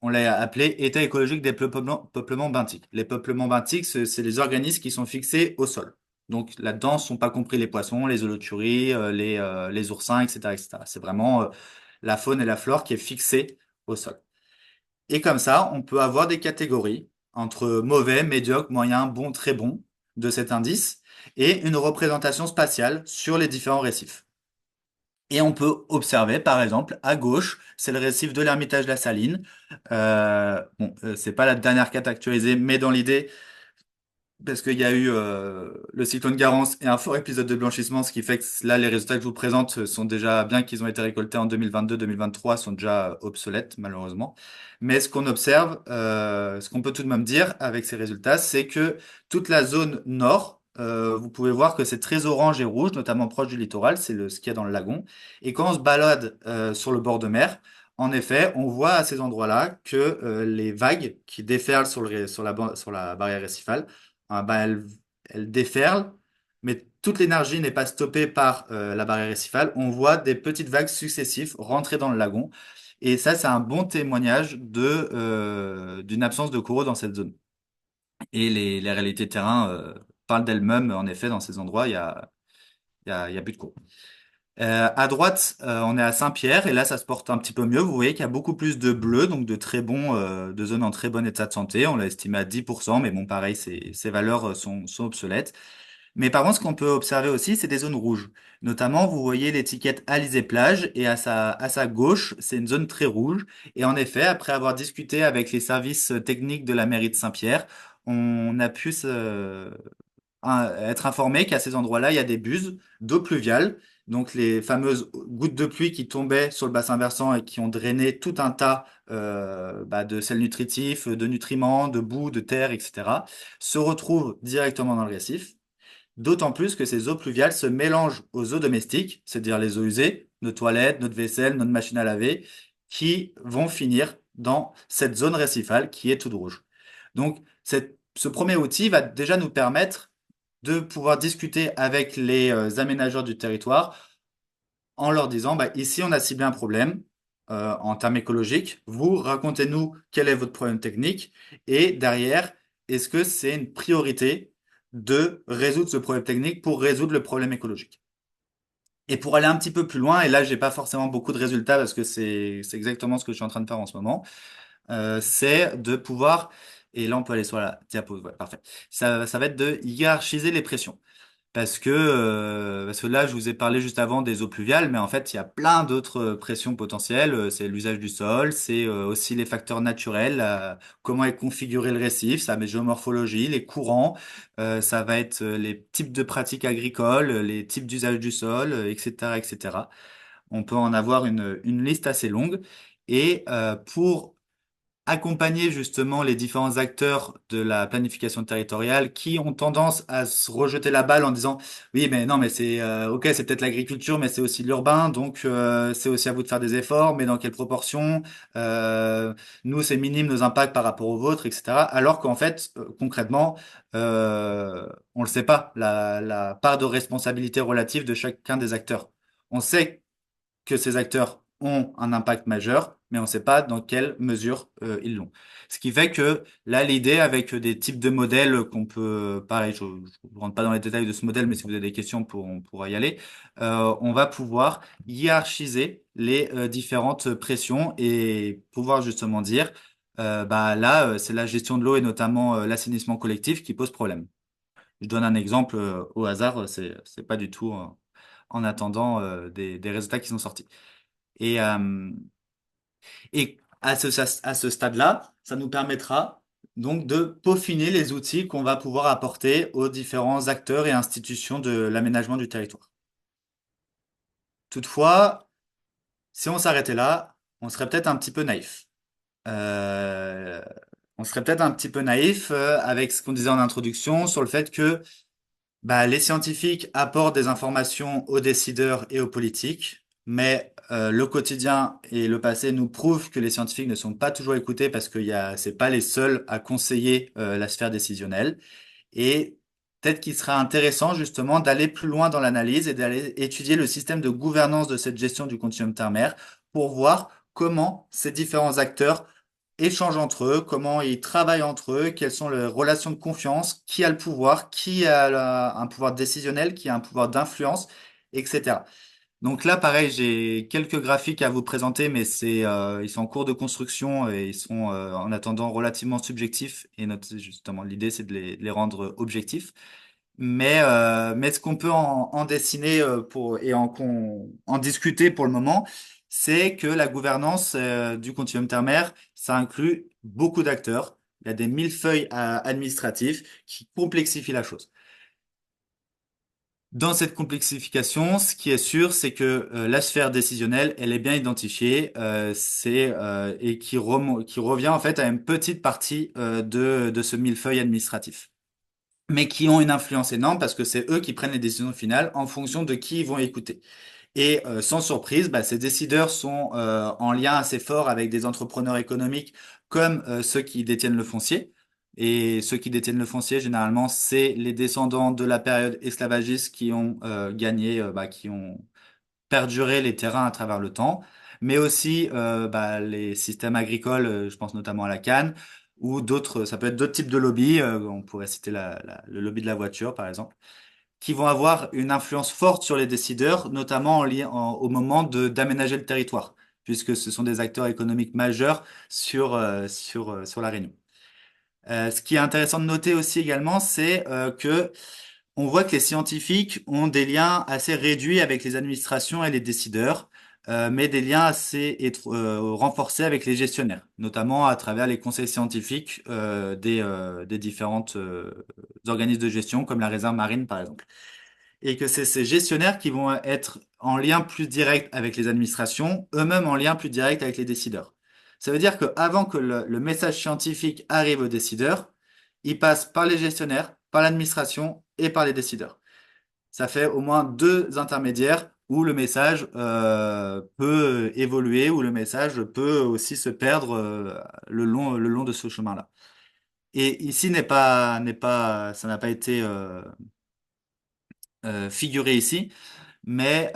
On l'a appelé état écologique des peuplements benthiques. Les peuplements benthiques, c'est les organismes qui sont fixés au sol. Donc là-dedans ne sont pas compris les poissons, les holoturies, les oursins, etc., etc. C'est vraiment la faune et la flore qui est fixée au sol. Et comme ça, on peut avoir des catégories entre mauvais, médiocre, moyen, bon, très bon de cet indice et une représentation spatiale sur les différents récifs. Et on peut observer, par exemple, à gauche, c'est le récif de l'Ermitage de la Saline. C'est pas la dernière carte actualisée, mais dans l'idée, parce qu'il y a eu le cyclone Garance et un fort épisode de blanchissement, ce qui fait que là, les résultats que je vous présente sont déjà, bien qu'ils ont été récoltés en 2022-2023, sont déjà obsolètes, malheureusement. Mais ce qu'on observe, ce qu'on peut tout de même dire avec ces résultats, c'est que toute la zone nord, vous pouvez voir que c'est très orange et rouge, notamment proche du littoral, ce qu'il y a dans le lagon. Et quand on se balade sur le bord de mer, en effet, on voit à ces endroits-là que les vagues qui déferlent sur la barrière récifale, elle déferle, mais toute l'énergie n'est pas stoppée par la barrière récifale. On voit des petites vagues successives rentrer dans le lagon. Et ça, c'est un bon témoignage d'une absence de coraux dans cette zone. Et les réalités de terrain parlent d'elles-mêmes. En effet, dans ces endroits, il y a plus de coraux. À droite, on est à Saint-Pierre et là, ça se porte un petit peu mieux. Vous voyez qu'il y a beaucoup plus de bleu, donc de zones en très bon état de santé. On l'a estimé à 10%, mais bon, pareil, ces valeurs sont obsolètes. Mais par contre, ce qu'on peut observer aussi, c'est des zones rouges. Notamment, vous voyez l'étiquette Alizé Plage et à sa gauche, c'est une zone très rouge. Et en effet, après avoir discuté avec les services techniques de la mairie de Saint-Pierre, on a pu être informé qu'à ces endroits-là, il y a des buses d'eau pluviale donc les fameuses gouttes de pluie qui tombaient sur le bassin versant et qui ont drainé tout un tas de sels nutritifs, de nutriments, de boue, de terre, etc., se retrouvent directement dans le récif. D'autant plus que ces eaux pluviales se mélangent aux eaux domestiques, c'est-à-dire les eaux usées, nos toilettes, notre vaisselle, notre machine à laver, qui vont finir dans cette zone récifale qui est toute rouge. Donc, ce premier outil va déjà nous permettre de pouvoir discuter avec les aménageurs du territoire en leur disant, bah, ici, on a ciblé un problème en termes écologiques. Vous, racontez-nous quel est votre problème technique. Et derrière, est-ce que c'est une priorité de résoudre ce problème technique pour résoudre le problème écologique? Et pour aller un petit peu plus loin, et là, j'ai pas forcément beaucoup de résultats parce que c'est exactement ce que je suis en train de faire en ce moment, c'est de pouvoir, et là, on peut aller sur la diapo, ouais, parfait. Ça va être de hiérarchiser les pressions. Parce que là, je vous ai parlé juste avant des eaux pluviales, mais en fait, il y a plein d'autres pressions potentielles. C'est l'usage du sol, c'est aussi les facteurs naturels, comment est configuré le récif, sa géomorphologie, les courants, ça va être les types de pratiques agricoles, les types d'usage du sol, etc., etc. On peut en avoir une liste assez longue. Et pour accompagner justement les différents acteurs de la planification territoriale qui ont tendance à se rejeter la balle en disant oui mais non mais c'est ok c'est peut-être l'agriculture mais c'est aussi l'urbain donc c'est aussi à vous de faire des efforts mais dans quelle proportion Euh, nous c'est minime nos impacts par rapport aux vôtres etc alors qu'en fait concrètement on le sait pas la part de responsabilité relative de chacun des acteurs on sait que ces acteurs ont un impact majeur, mais on ne sait pas dans quelle mesure ils l'ont. Ce qui fait que là, l'idée avec des types de modèles qu'on peut, pareil, je ne rentre pas dans les détails de ce modèle, mais si vous avez des questions, on pourra y aller, on va pouvoir hiérarchiser les différentes pressions et pouvoir justement dire, bah là, c'est la gestion de l'eau et notamment l'assainissement collectif qui pose problème. Je donne un exemple au hasard, c'est pas du tout en attendant des résultats qui sont sortis. Et, euh, et à ce stade-là, ça nous permettra donc de peaufiner les outils qu'on va pouvoir apporter aux différents acteurs et institutions de l'aménagement du territoire. Toutefois, si on s'arrêtait là, on serait peut-être un petit peu naïf. Euh, on serait peut-être un petit peu naïf avec ce qu'on disait en introduction sur le fait que bah, les scientifiques apportent des informations aux décideurs et aux politiques, mais le quotidien et le passé nous prouvent que les scientifiques ne sont pas toujours écoutés parce que c'est pas les seuls à conseiller la sphère décisionnelle. Et peut-être qu'il sera intéressant justement d'aller plus loin dans l'analyse et d'aller étudier le système de gouvernance de cette gestion du continuum terre-mer pour voir comment ces différents acteurs échangent entre eux, comment ils travaillent entre eux, quelles sont les relations de confiance, qui a le pouvoir, qui a un pouvoir décisionnel, qui a un pouvoir d'influence, etc. Donc là, pareil, j'ai quelques graphiques à vous présenter, mais ils sont en cours de construction et ils sont en attendant relativement subjectifs. Et justement, l'idée, c'est de les rendre objectifs. Mais ce qu'on peut en dessiner en discuter pour le moment, c'est que la gouvernance du continuum terre-mer, ça inclut beaucoup d'acteurs. Il y a des millefeuilles administratifs qui complexifient la chose. Dans cette complexification, ce qui est sûr, c'est que la sphère décisionnelle, elle est bien identifiée, et qui revient en fait à une petite partie de ce millefeuille administratif, mais qui ont une influence énorme parce que c'est eux qui prennent les décisions finales en fonction de qui ils vont écouter. Et sans surprise, bah, ces décideurs sont en lien assez fort avec des entrepreneurs économiques comme ceux qui détiennent le foncier. Et ceux qui détiennent le foncier, généralement, c'est les descendants de la période esclavagiste qui ont qui ont perduré les terrains à travers le temps, mais aussi les systèmes agricoles, je pense notamment à la canne, ou d'autres, ça peut être d'autres types de lobbies, on pourrait citer le lobby de la voiture, par exemple qui vont avoir une influence forte sur les décideurs, notamment au moment d'aménager le territoire, puisque ce sont des acteurs économiques majeurs sur la Réunion. Ce qui est intéressant de noter aussi également, c'est que on voit que les scientifiques ont des liens assez réduits avec les administrations et les décideurs, mais des liens assez renforcés avec les gestionnaires, notamment à travers les conseils scientifiques des différentes organismes de gestion, comme la réserve marine par exemple. et que c'est ces gestionnaires qui vont être en lien plus direct avec les administrations, eux-mêmes en lien plus direct avec les décideurs. Ça veut dire qu'avant que le message scientifique arrive aux décideurs, il passe par les gestionnaires, par l'administration et par les décideurs. Ça fait au moins deux intermédiaires où le message peut évoluer, où le message peut aussi se perdre le long de ce chemin-là. Et ici ça n'a pas été figuré ici, mais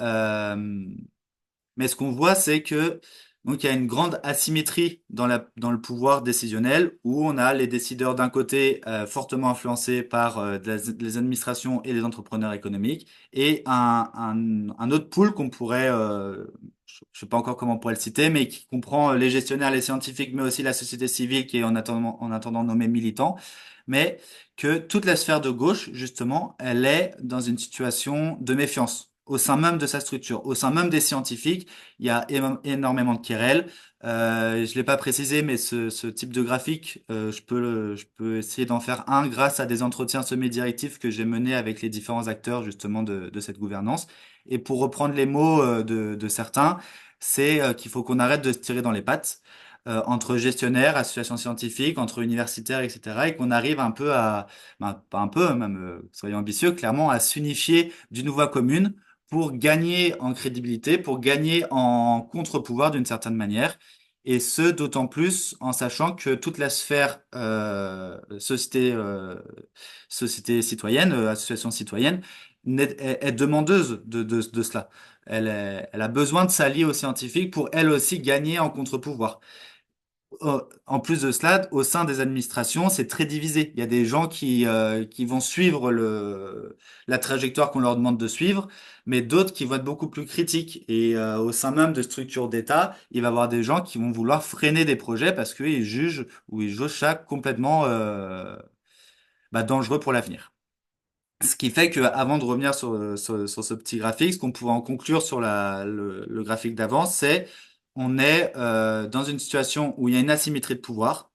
mais ce qu'on voit, c'est que donc il y a une grande asymétrie dans le pouvoir décisionnel où on a les décideurs d'un côté fortement influencés par les administrations et les entrepreneurs économiques et un autre pool qu'on pourrait, je ne sais pas encore comment on pourrait le citer, mais qui comprend les gestionnaires, les scientifiques, mais aussi la société civile qui est en attendant nommée militant, mais que toute la sphère de gauche, justement, elle est dans une situation de méfiance au sein même de sa structure, au sein même des scientifiques. Il y a énormément de querelles. Je l'ai pas précisé, mais ce type de graphique, je peux essayer d'en faire un grâce à des entretiens semi-directifs que j'ai menés avec les différents acteurs justement de cette gouvernance. Et pour reprendre les mots de certains, c'est qu'il faut qu'on arrête de se tirer dans les pattes entre gestionnaires, associations scientifiques, entre universitaires, etc., et qu'on arrive un peu à, ben, pas un peu, même, soyons ambitieux, clairement, à s'unifier d'une voix commune pour gagner en crédibilité, pour gagner en contre-pouvoir d'une certaine manière. Et ce, d'autant plus en sachant que toute la sphère société citoyenne, association citoyenne, est demandeuse de cela. Elle a besoin de s'allier aux scientifiques pour elle aussi gagner en contre-pouvoir. En plus de cela, au sein des administrations, c'est très divisé. Il y a des gens qui vont suivre la trajectoire qu'on leur demande de suivre, mais d'autres qui vont être beaucoup plus critiques. Et au sein même de structures d'État, il va y avoir des gens qui vont vouloir freiner des projets parce qu'ils jugent ou ils jugent ça complètement dangereux pour l'avenir. Ce qui fait que, avant de revenir sur ce petit graphique, ce qu'on pouvait en conclure sur le graphique d'avant, c'est on est dans une situation où il y a une asymétrie de pouvoir,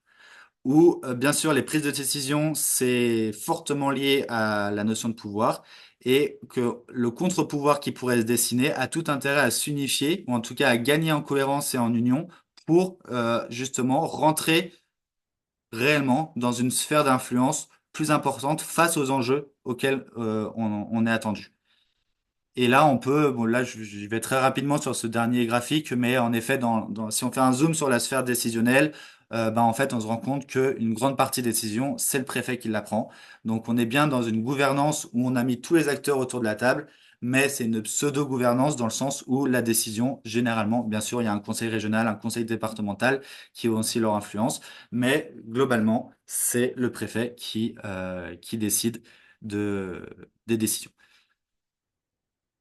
où bien sûr les prises de décision, c'est fortement lié à la notion de pouvoir, et que le contre-pouvoir qui pourrait se dessiner a tout intérêt à s'unifier, ou en tout cas à gagner en cohérence et en union, pour justement rentrer réellement dans une sphère d'influence plus importante face aux enjeux auxquels on est attendu. Et là, on peut, bon là, je vais très rapidement sur ce dernier graphique, mais en effet, si on fait un zoom sur la sphère décisionnelle, en fait, on se rend compte qu'une grande partie des décisions, c'est le préfet qui la prend. Donc, on est bien dans une gouvernance où on a mis tous les acteurs autour de la table, mais c'est une pseudo-gouvernance dans le sens où la décision, généralement, bien sûr, il y a un conseil régional, un conseil départemental qui ont aussi leur influence, mais globalement, c'est le préfet qui décide des décisions.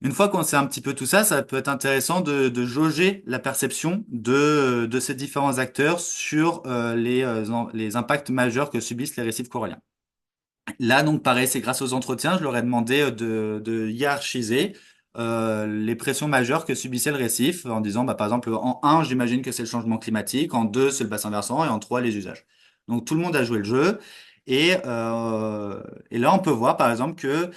Une fois qu'on sait un petit peu tout ça, ça peut être intéressant de jauger la perception de ces différents acteurs sur les impacts majeurs que subissent les récifs coralliens. Là, donc, pareil, c'est grâce aux entretiens, je leur ai demandé de hiérarchiser les pressions majeures que subissait le récif en disant, par exemple, en un, j'imagine que c'est le changement climatique, en 2, c'est le bassin versant, et en 3, les usages. Donc, tout le monde a joué le jeu. Et là, on peut voir, par exemple, que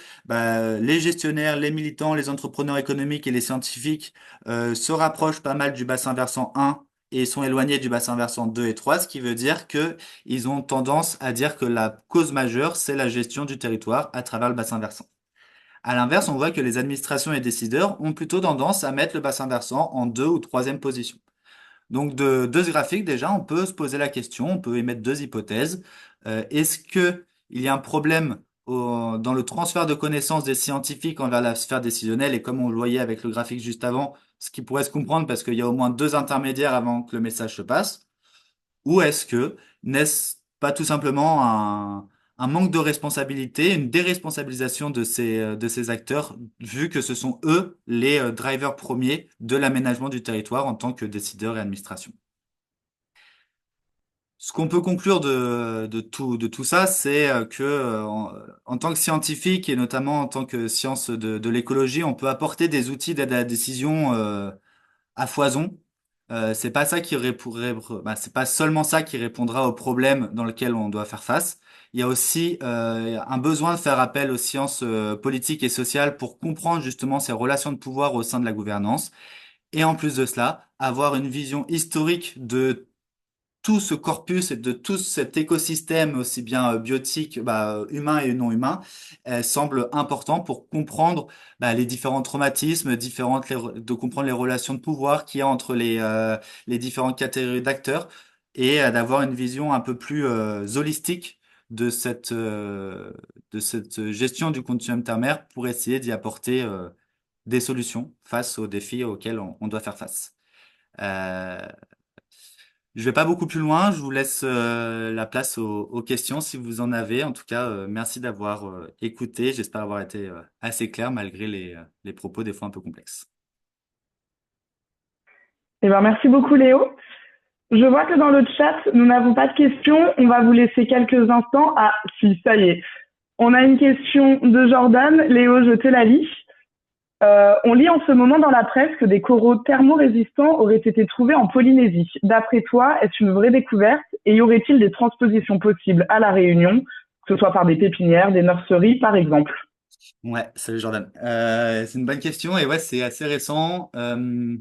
les gestionnaires, les militants, les entrepreneurs économiques et les scientifiques se rapprochent pas mal du bassin versant 1 et sont éloignés du bassin versant 2 et 3, ce qui veut dire que ils ont tendance à dire que la cause majeure, c'est la gestion du territoire à travers le bassin versant. À l'inverse, on voit que les administrations et décideurs ont plutôt tendance à mettre le bassin versant en deux ou troisième position. Donc, de ce graphique, déjà, on peut se poser la question, on peut émettre deux hypothèses. Est-ce que il y a un problème dans le transfert de connaissances des scientifiques envers la sphère décisionnelle, et comme on le voyait avec le graphique juste avant, ce qui pourrait se comprendre parce qu'il y a au moins deux intermédiaires avant que le message se passe? Ou est-ce que n'est-ce pas tout simplement un manque de responsabilité, une déresponsabilisation de ces acteurs, vu que ce sont eux les drivers premiers de l'aménagement du territoire en tant que décideurs et administration? Ce qu'on peut conclure de tout ça, c'est que en tant que scientifique et notamment en tant que science de l'écologie, on peut apporter des outils d'aide à la décision à foison. c'est pas ça qui c'est pas seulement ça qui répondra au problème dans lequel on doit faire face. Il y a aussi un besoin de faire appel aux sciences politiques et sociales pour comprendre justement ces relations de pouvoir au sein de la gouvernance. Et en plus de cela, avoir une vision historique de tout ce corpus et de tout cet écosystème, aussi bien biotique, humain et non humain, semble important pour comprendre les différents traumatismes, de comprendre les relations de pouvoir qu'il y a entre les différentes catégories d'acteurs et d'avoir une vision un peu plus holistique de cette gestion du continuum ternaire pour essayer d'y apporter des solutions face aux défis auxquels on doit faire face. Euh, je vais pas beaucoup plus loin, je vous laisse la place aux questions si vous en avez. En tout cas, merci d'avoir écouté. J'espère avoir été assez clair malgré les propos des fois un peu complexes. Eh ben, merci beaucoup, Léo. Je vois que dans le chat, nous n'avons pas de questions. On va vous laisser quelques instants. Ah, si, ça y est. On a une question de Jordan. Léo, je te la lis. On lit en ce moment dans la presse que des coraux thermorésistants auraient été trouvés en Polynésie. D'après toi, est-ce une vraie découverte et y aurait-il des transpositions possibles à La Réunion, que ce soit par des pépinières, des nurseries, par exemple? Ouais, salut Jordan. C'est une bonne question et ouais, c'est assez récent. Je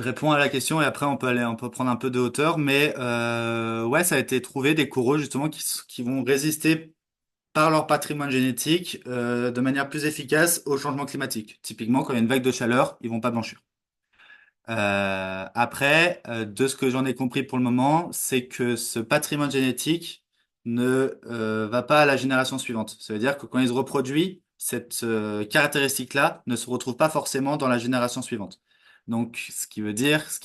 réponds à la question et après on peut prendre un peu de hauteur, mais ouais, ça a été trouvé des coraux justement qui vont résister par leur patrimoine génétique de manière plus efficace au changement climatique. Typiquement, quand il y a une vague de chaleur, ils vont pas blanchir. Après, de ce que j'en ai compris pour le moment, c'est que ce patrimoine génétique ne va pas à la génération suivante. Ça veut dire que quand il se reproduit, cette caractéristique-là ne se retrouve pas forcément dans la génération suivante. Donc, ce qui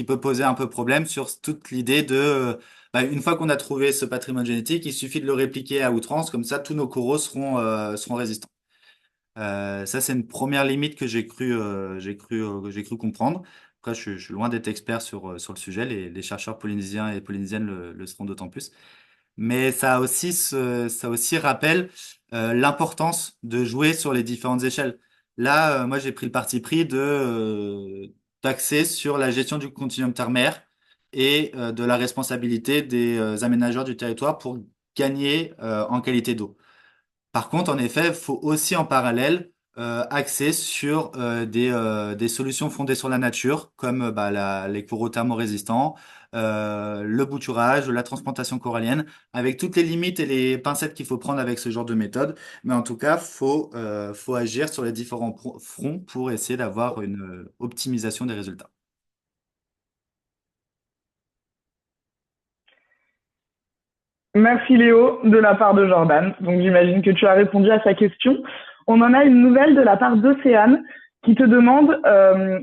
peut poser un peu problème sur toute l'idée de, une fois qu'on a trouvé ce patrimoine génétique, il suffit de le répliquer à outrance, comme ça tous nos coraux seront résistants. Ça, c'est une première limite que j'ai cru comprendre. Après, je suis loin d'être expert sur le sujet. Les chercheurs polynésiens et polynésiennes le seront d'autant plus. Mais ça aussi rappelle l'importance de jouer sur les différentes échelles. Là, moi, j'ai pris le parti pris d'axer sur la gestion du continuum terre-mer et de la responsabilité des aménageurs du territoire pour gagner en qualité d'eau. Par contre, en effet, il faut aussi en parallèle axer sur des solutions fondées sur la nature, comme les coraux thermorésistants, le bouturage, la transplantation corallienne, avec toutes les limites et les pincettes qu'il faut prendre avec ce genre de méthode. Mais en tout cas, faut agir sur les différents fronts pour essayer d'avoir une optimisation des résultats. Merci Léo de la part de Jordan. Donc j'imagine que tu as répondu à sa question. On en a une nouvelle de la part d'Océane qui te demande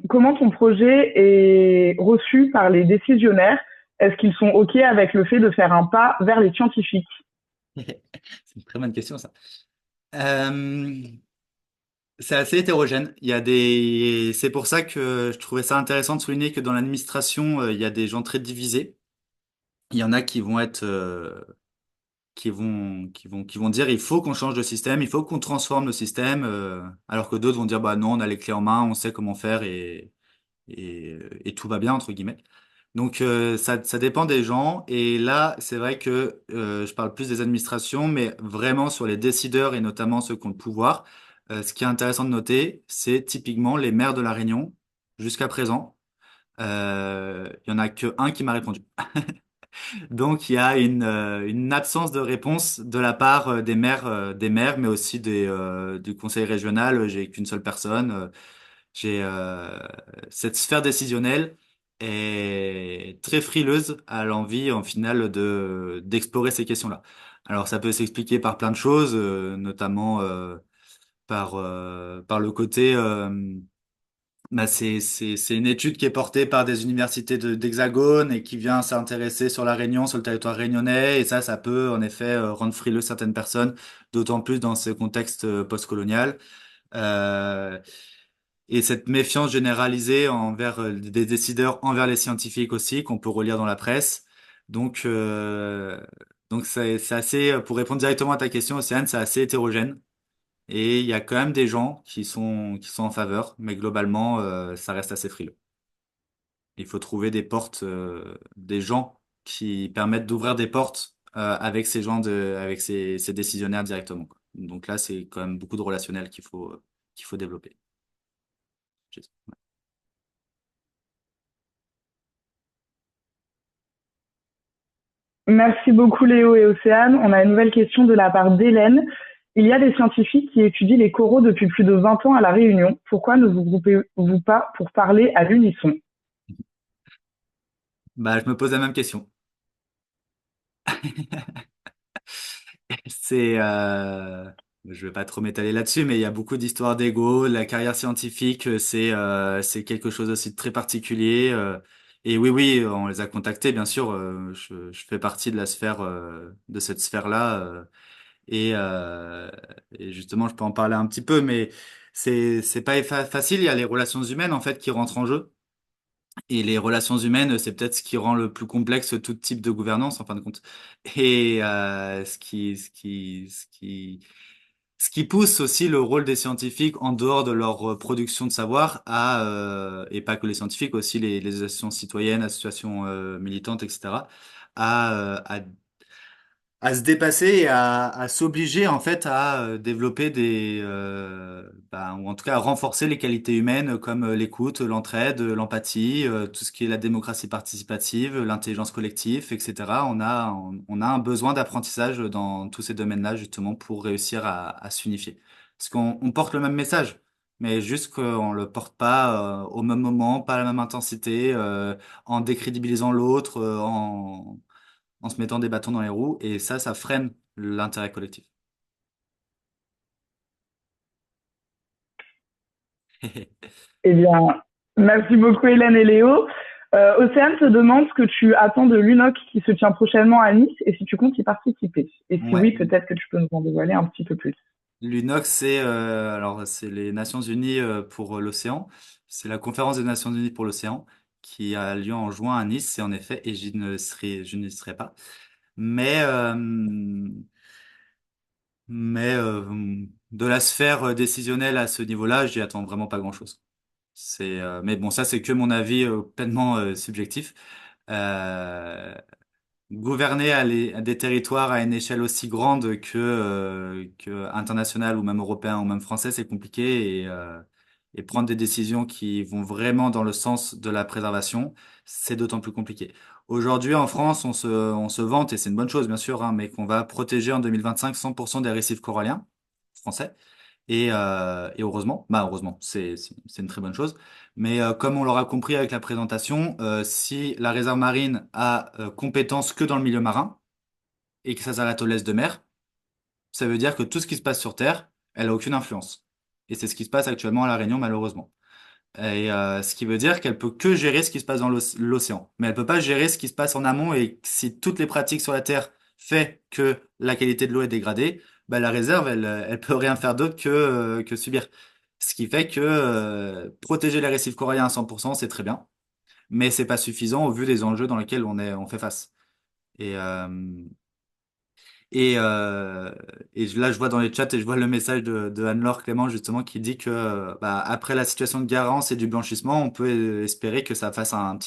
comment ton projet est reçu par les décisionnaires. Est-ce qu'ils sont OK avec le fait de faire un pas vers les scientifiques? C'est une très bonne question, ça. Euh, C'est assez hétérogène. C'est pour ça que je trouvais ça intéressant de souligner que dans l'administration, il y a des gens très divisés. Il y en a qui vont dire il faut qu'on change de système, il faut qu'on transforme le système, alors que d'autres vont dire bah non, on a les clés en main, on sait comment faire et tout va bien entre guillemets. Donc ça dépend des gens. Et là, c'est vrai que je parle plus des administrations, mais vraiment sur les décideurs et notamment ceux qui ont le pouvoir. Ce qui est intéressant de noter, c'est typiquement les maires de La Réunion jusqu'à présent. Il y en a que un qui m'a répondu. Donc il y a une absence de réponse de la part des maires, mais aussi du conseil régional. J'ai qu'une seule personne. J'ai cette sphère décisionnelle est très frileuse à l'envie, en finale, d'explorer ces questions-là. Alors, ça peut s'expliquer par plein de choses, notamment par le côté, c'est une étude qui est portée par des universités d'Hexagone et qui vient s'intéresser sur la Réunion, sur le territoire réunionnais, et ça peut en effet rendre frileux certaines personnes, d'autant plus dans ce contexte postcolonial. Euh, et cette méfiance généralisée envers des décideurs, envers les scientifiques aussi, qu'on peut relire dans la presse. Donc, euh, donc c'est assez, pour répondre directement à ta question, Océane, c'est assez hétérogène. Et il y a quand même des gens qui sont en faveur, mais globalement, ça reste assez frileux. Il faut trouver des portes, des gens qui permettent d'ouvrir des portes avec ces gens avec ces décisionnaires directement, quoi. Donc là, c'est quand même beaucoup de relationnel qu'il faut développer. Merci beaucoup Léo et Océane. On a une nouvelle question de la part d'Hélène. Il y a des scientifiques qui étudient les coraux depuis plus de 20 ans à La Réunion. Pourquoi ne vous groupez-vous pas pour parler à l'unisson? Bah, je me pose la même question. C'est, je vais pas trop m'étaler là-dessus, mais il y a beaucoup d'histoires d'ego. La carrière scientifique, c'est quelque chose aussi de très particulier. Et oui, oui, on les a contactés, bien sûr. Je fais partie de la sphère, de cette sphère-là. Et justement, je peux en parler un petit peu, mais c'est pas facile. Il y a les relations humaines en fait qui rentrent en jeu. Et les relations humaines, c'est peut-être ce qui rend le plus complexe tout type de gouvernance, en fin de compte. Et ce qui pousse aussi le rôle des scientifiques en dehors de leur production de savoir et pas que les scientifiques, aussi les associations citoyennes, associations militantes, etc., à se dépasser et à s'obliger en fait à développer ou en tout cas à renforcer les qualités humaines comme l'écoute, l'entraide, l'empathie, tout ce qui est la démocratie participative, l'intelligence collective, etc. On a un besoin d'apprentissage dans tous ces domaines-là justement pour réussir à s'unifier. Parce on porte le même message, mais juste qu'on le porte pas au même moment, pas à la même intensité, en décrédibilisant l'autre, en se mettant des bâtons dans les roues, et ça freine l'intérêt collectif. Eh bien, merci beaucoup Hélène et Léo. Océane te demande ce que tu attends de l'UNOC qui se tient prochainement à Nice et si tu comptes y participer. Et si Ouais. oui, peut-être que tu peux nous en dévoiler un petit peu plus. L'UNOX, c'est les Nations Unies pour l'océan. C'est la conférence des Nations Unies pour l'océan qui a lieu en juin à Nice, et en effet, et je n'y serai pas. Mais, euh, mais de la sphère décisionnelle à ce niveau-là, j'y attends vraiment pas grand-chose. Mais bon, ça c'est que mon avis pleinement subjectif. Euh, Gouverner à des territoires à une échelle aussi grande que internationale ou même européen ou même français, c'est compliqué, et prendre des décisions qui vont vraiment dans le sens de la préservation, c'est d'autant plus compliqué. Aujourd'hui, en France, on se vante, et c'est une bonne chose bien sûr, hein, mais qu'on va protéger en 2025 100% des récifs coralliens français. Et heureusement, heureusement, c'est une très bonne chose. Mais comme on l'aura compris avec la présentation, si la réserve marine a compétence que dans le milieu marin et que ça s'arrête au l'est de mer, ça veut dire que tout ce qui se passe sur Terre, elle a aucune influence. Et c'est ce qui se passe actuellement à La Réunion, malheureusement. Ce qui veut dire qu'elle peut que gérer ce qui se passe dans l'océan, mais elle peut pas gérer ce qui se passe en amont. Et si toutes les pratiques sur la Terre fait que la qualité de l'eau est dégradée, bah, la réserve, elle peut rien faire d'autre que subir. Ce qui fait que protéger les récifs coralliens à 100%, c'est très bien, mais c'est pas suffisant au vu des enjeux dans lesquels on fait face. Et, euh, et, euh, et là, je vois dans les chats et je vois le message de Anne-Laure Clément justement qui dit que après la situation de carence et du blanchissement, on peut espérer que ça fasse un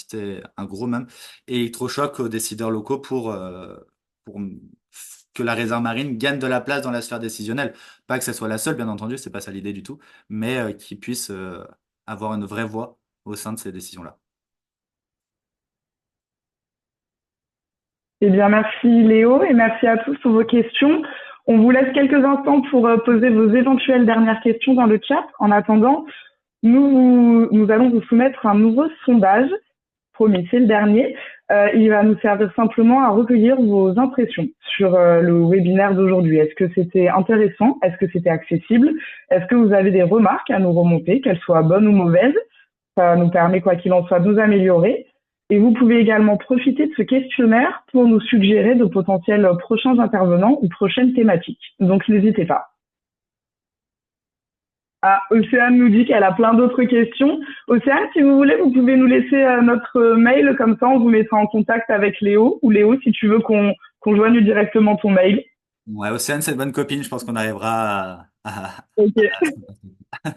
gros même électrochoc aux décideurs locaux pour que la réserve marine gagne de la place dans la sphère décisionnelle. Pas que ça soit la seule, bien entendu, c'est pas ça l'idée du tout, mais qu'ils puissent avoir une vraie voix au sein de ces décisions-là. Eh bien, merci Léo et merci à tous pour vos questions. On vous laisse quelques instants pour poser vos éventuelles dernières questions dans le chat. En attendant, nous allons vous soumettre un nouveau sondage. Promis, c'est le dernier. Il va nous servir simplement à recueillir vos impressions sur le webinaire d'aujourd'hui. Est-ce que c'était intéressant? Est-ce que c'était accessible? Est-ce que vous avez des remarques à nous remonter, qu'elles soient bonnes ou mauvaises? Ça nous permet, quoi qu'il en soit, de nous améliorer. Et vous pouvez également profiter de ce questionnaire pour nous suggérer de potentiels prochains intervenants ou prochaines thématiques. Donc, n'hésitez pas. Ah, Océane nous dit qu'elle a plein d'autres questions. Océane, si vous voulez, vous pouvez nous laisser notre mail, comme ça on vous mettra en contact avec Léo, ou Léo, si tu veux qu'on joigne directement ton mail. Ouais, Océane, c'est une bonne copine, je pense qu'on arrivera Ok. à...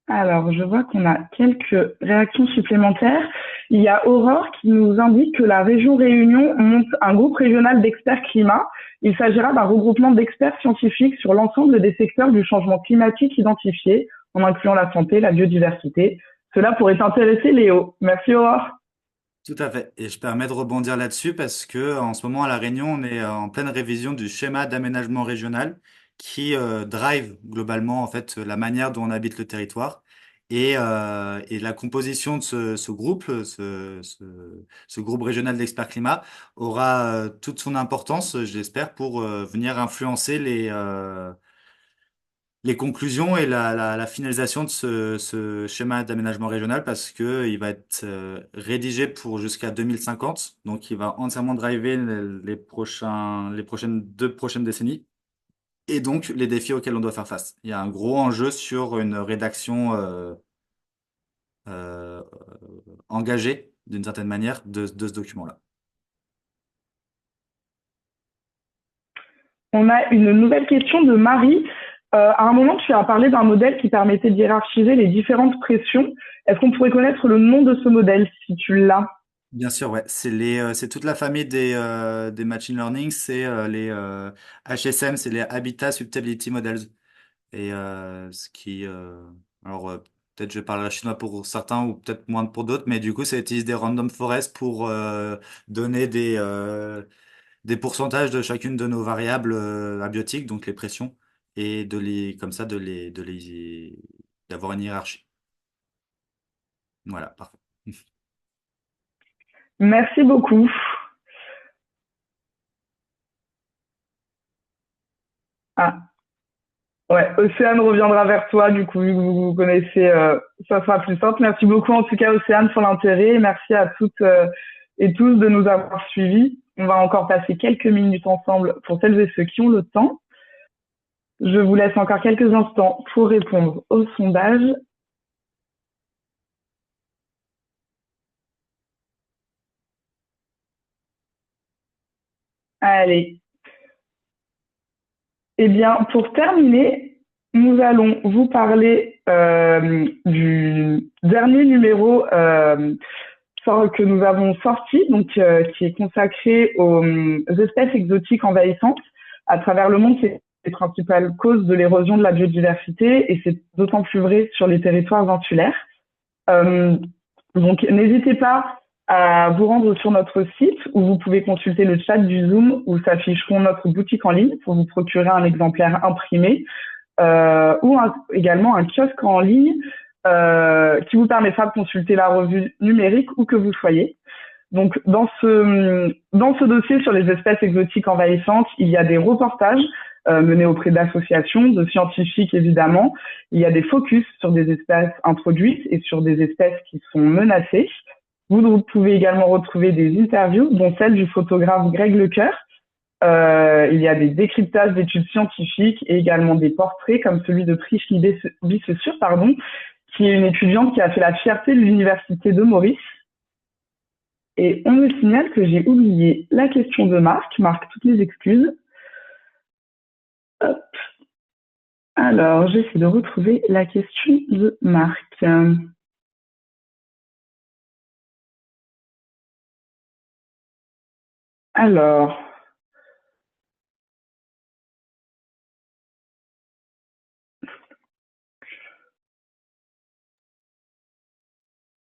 Alors, je vois qu'on a quelques réactions supplémentaires. Il y a Aurore qui nous indique que la région Réunion monte un groupe régional d'experts climat. Il s'agira d'un regroupement d'experts scientifiques sur l'ensemble des secteurs du changement climatique identifiés, en incluant la santé, la biodiversité. Cela pourrait intéresser Léo. Merci Aurore. Tout à fait. Et je permets de rebondir là-dessus parce que en ce moment à La Réunion, on est en pleine révision du schéma d'aménagement régional qui drive globalement en fait la manière dont on habite le territoire et la composition de ce groupe, ce groupe régional d'experts climat aura toute son importance, je l'espère, pour venir influencer les conclusions et la finalisation de ce schéma d'aménagement régional parce que il va être rédigé pour jusqu'à 2050, donc il va entièrement driver les prochaines 2 prochaines décennies et donc les défis auxquels on doit faire face. Il y a un gros enjeu sur une rédaction euh, engagée d'une certaine manière de ce document-là. On a une nouvelle question de Marie. À un moment, tu as parlé d'un modèle qui permettait d'hiérarchiser les différentes pressions. Est-ce qu'on pourrait connaître le nom de ce modèle si tu l'as? Bien sûr, ouais. C'est toute la famille des machine learning, c'est les HSM, c'est les Habitat Suitability Models. Et ce qui, alors peut-être je parlerai chinois pour certains ou peut-être moins pour d'autres, mais du coup, ça utilise des random forest pour donner des pourcentages de chacune de nos variables abiotiques, donc les pressions, et comme ça, d'avoir une hiérarchie. Voilà, parfait. Merci beaucoup. Ah, ouais, Océane reviendra vers toi, du coup, vu que vous connaissez, ça sera plus simple. Merci beaucoup, en tout cas, Océane, pour l'intérêt. Merci à toutes et tous de nous avoir suivis. On va encore passer quelques minutes ensemble pour celles et ceux qui ont le temps. Je vous laisse encore quelques instants pour répondre au sondage. Allez. Eh bien, pour terminer, nous allons vous parler du dernier numéro que nous avons sorti, donc qui est consacré aux espèces exotiques envahissantes à travers le monde. C'est les principales causes de l'érosion de la biodiversité et c'est d'autant plus vrai sur les territoires insulaires. Euh, donc, n'hésitez pas à vous rendre sur notre site où vous pouvez consulter le chat du Zoom où s'afficheront notre boutique en ligne pour vous procurer un exemplaire imprimé ou également un kiosque en ligne qui vous permettra de consulter la revue numérique où que vous soyez. Donc, dans ce dossier sur les espèces exotiques envahissantes, il y a des reportages menés auprès d'associations, de scientifiques évidemment. Il y a des focus sur des espèces introduites et sur des espèces qui sont menacées. Vous pouvez également retrouver des interviews, dont celle du photographe Greg Lecoeur. Il y a des décryptages d'études scientifiques et également des portraits comme celui de Prishni Bissessure, qui est une étudiante qui a fait la fierté de l'université de Maurice. Et on me signale que j'ai oublié la question de Marc. Marc, toutes mes excuses. Hop. Alors, j'essaie de retrouver la question de Marc. Alors,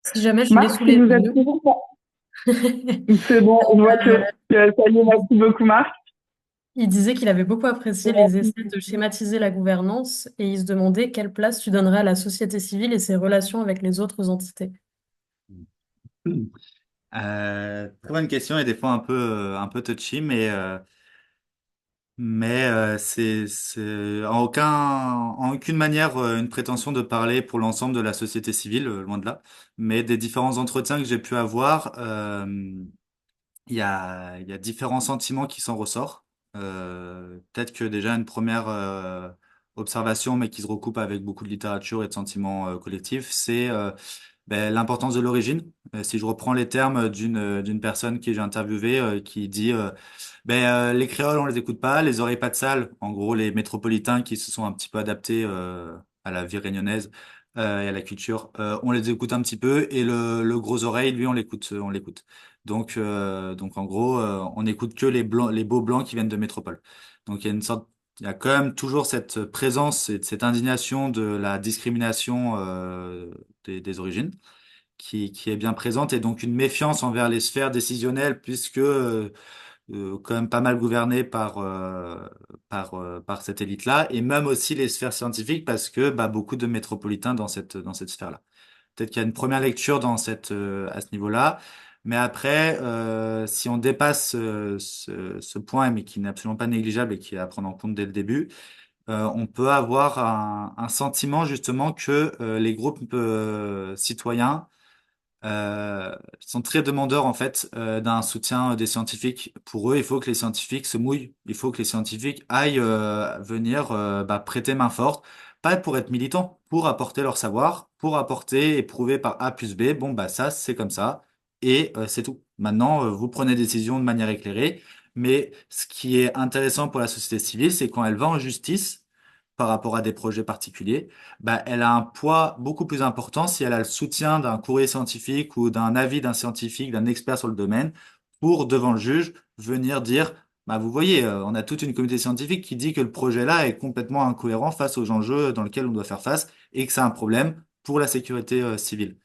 Si jamais je l'ai Marc, sous si les vous êtes yeux. toujours là. C'est bon, on voit que ça y est, merci beaucoup Marc. Il disait qu'il avait beaucoup apprécié les essais de schématiser la gouvernance et il se demandait quelle place tu donnerais à la société civile et ses relations avec les autres entités. Très bonne question et des fois un peu touchy, mais c'est en aucune manière une prétention de parler pour l'ensemble de la société civile, loin de là. Mais des différents entretiens que j'ai pu avoir, il y a différents sentiments qui s'en ressortent. Peut-être que déjà une première observation, mais qui se recoupe avec beaucoup de littérature et de sentiments collectifs, c'est l'importance de l'origine. Si je reprends les termes d'une personne que j'ai interviewée qui dit les créoles on les écoute pas, les oreilles pas de salle, en gros les métropolitains qui se sont un petit peu adaptés à la vie réunionnaise, et à la culture, on les écoute un petit peu, et le gros oreille, lui, on l'écoute. Donc en gros, on n'écoute que les blancs, les beaux blancs qui viennent de métropole. Donc il y a quand même toujours cette présence et cette indignation de la discrimination des origines qui est bien présente, et donc une méfiance envers les sphères décisionnelles, puisque quand même pas mal gouverné par cette élite-là, et même aussi les sphères scientifiques, parce que bah, beaucoup de métropolitains dans cette sphère-là. Peut-être qu'il y a une première lecture à ce niveau-là, mais après, si on dépasse ce point, mais qui n'est absolument pas négligeable et qui est à prendre en compte dès le début, on peut avoir un sentiment justement que les groupes citoyens sont très demandeurs en fait d'un soutien des scientifiques. Pour eux, il faut que les scientifiques se mouillent, il faut que les scientifiques aillent venir bah, prêter main forte, pas pour être militants, pour apporter leur savoir, pour apporter et prouver par A plus B, bon bah ça c'est comme ça, et c'est tout. Maintenant, vous prenez des décisions de manière éclairée, mais ce qui est intéressant pour la société civile, c'est quand elle va en justice par rapport à des projets particuliers, bah, elle a un poids beaucoup plus important si elle a le soutien d'un courrier scientifique ou d'un avis d'un scientifique, d'un expert sur le domaine, pour, devant le juge, venir dire, bah, vous voyez, on a toute une communauté scientifique qui dit que le projet-là est complètement incohérent face aux enjeux dans lesquels on doit faire face, et que c'est un problème pour la sécurité civile.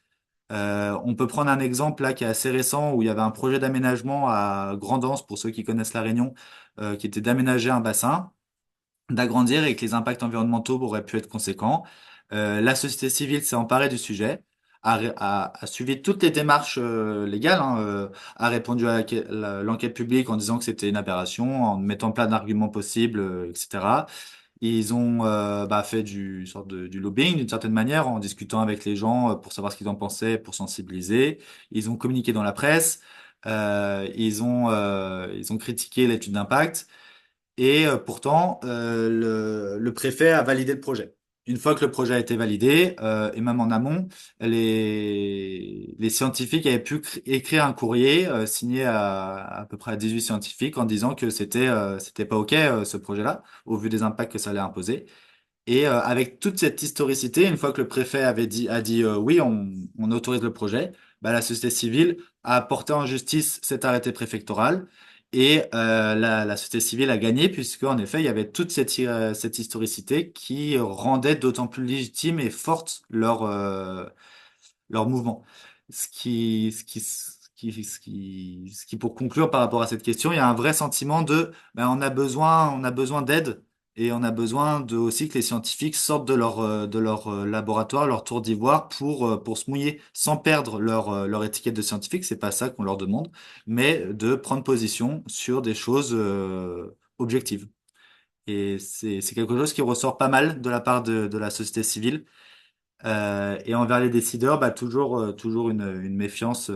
On peut prendre un exemple là qui est assez récent, où il y avait un projet d'aménagement à Grand'Anse, pour ceux qui connaissent La Réunion, qui était d'aménager un bassin, d'agrandir, et que les impacts environnementaux auraient pu être conséquents. La société civile s'est emparée du sujet, a suivi toutes les démarches légales, hein, a répondu à l'enquête publique en disant que c'était une aberration, en mettant plein d'arguments possibles, etc. Ils ont bah, fait du lobbying d'une certaine manière, en discutant avec les gens pour savoir ce qu'ils en pensaient, pour sensibiliser. Ils ont communiqué dans la presse, ils ont critiqué l'étude d'impact. Et pourtant, le préfet a validé le projet. Une fois que le projet a été validé, et même en amont, les scientifiques avaient pu écrire un courrier signé à peu près à 18 scientifiques, en disant que c'était pas OK ce projet-là, au vu des impacts que ça allait imposer. Et avec toute cette historicité, une fois que le préfet a dit oui, on autorise le projet, bah, la société civile a porté en justice cet arrêté préfectoral, et la société civile a gagné, puisque en effet il y avait toute cette historicité qui rendait d'autant plus légitime et forte leur mouvement. Pour conclure par rapport à cette question, il y a un vrai sentiment de, ben, on a besoin d'aide, et on a besoin de aussi que les scientifiques sortent de leur laboratoire, leur tour d'ivoire, pour se mouiller, sans perdre leur étiquette de scientifique. C'est pas ça qu'on leur demande, mais de prendre position sur des choses objectives. Et c'est quelque chose qui ressort pas mal de la part de la société civile. Et envers les décideurs, bah, toujours une méfiance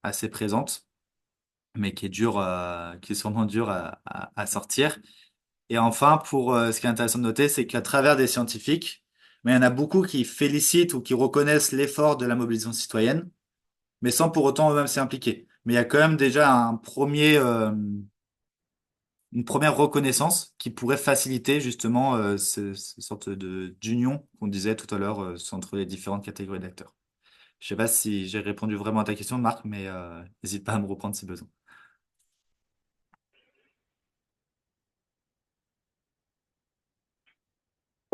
assez présente, mais qui est sûrement dure à sortir. Et enfin, pour ce qui est intéressant de noter, c'est qu'à travers des scientifiques, mais il y en a beaucoup qui félicitent ou qui reconnaissent l'effort de la mobilisation citoyenne, mais sans pour autant eux-mêmes s'y impliquer. Mais il y a quand même déjà une première reconnaissance qui pourrait faciliter justement cette sorte d'union qu'on disait tout à l'heure entre les différentes catégories d'acteurs. Je sais pas si j'ai répondu vraiment à ta question, Marc, mais n'hésite pas à me reprendre si besoin.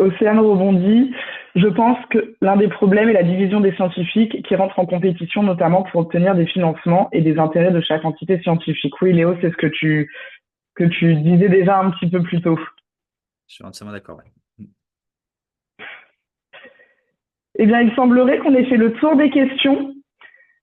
Océane rebondit. Je pense que l'un des problèmes est la division des scientifiques qui rentrent en compétition, notamment pour obtenir des financements et des intérêts de chaque entité scientifique. Oui, Léo, c'est ce que tu disais déjà un petit peu plus tôt. Je suis entièrement d'accord. Ouais. Eh bien, il semblerait qu'on ait fait le tour des questions.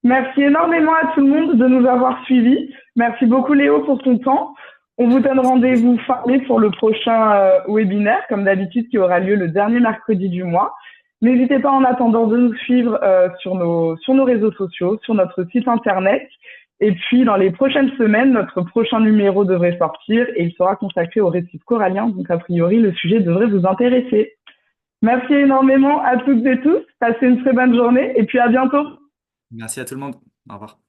Merci énormément à tout le monde de nous avoir suivis. Merci beaucoup Léo pour ton temps. On vous donne rendez-vous fin mai pour le prochain webinaire, comme d'habitude, qui aura lieu le dernier mercredi du mois. N'hésitez pas en attendant de nous suivre sur nos réseaux sociaux, sur notre site internet. Et puis, dans les prochaines semaines, notre prochain numéro devrait sortir et il sera consacré au récif corallien. Donc, a priori, le sujet devrait vous intéresser. Merci énormément à toutes et tous. Passez une très bonne journée et puis à bientôt. Merci à tout le monde. Au revoir.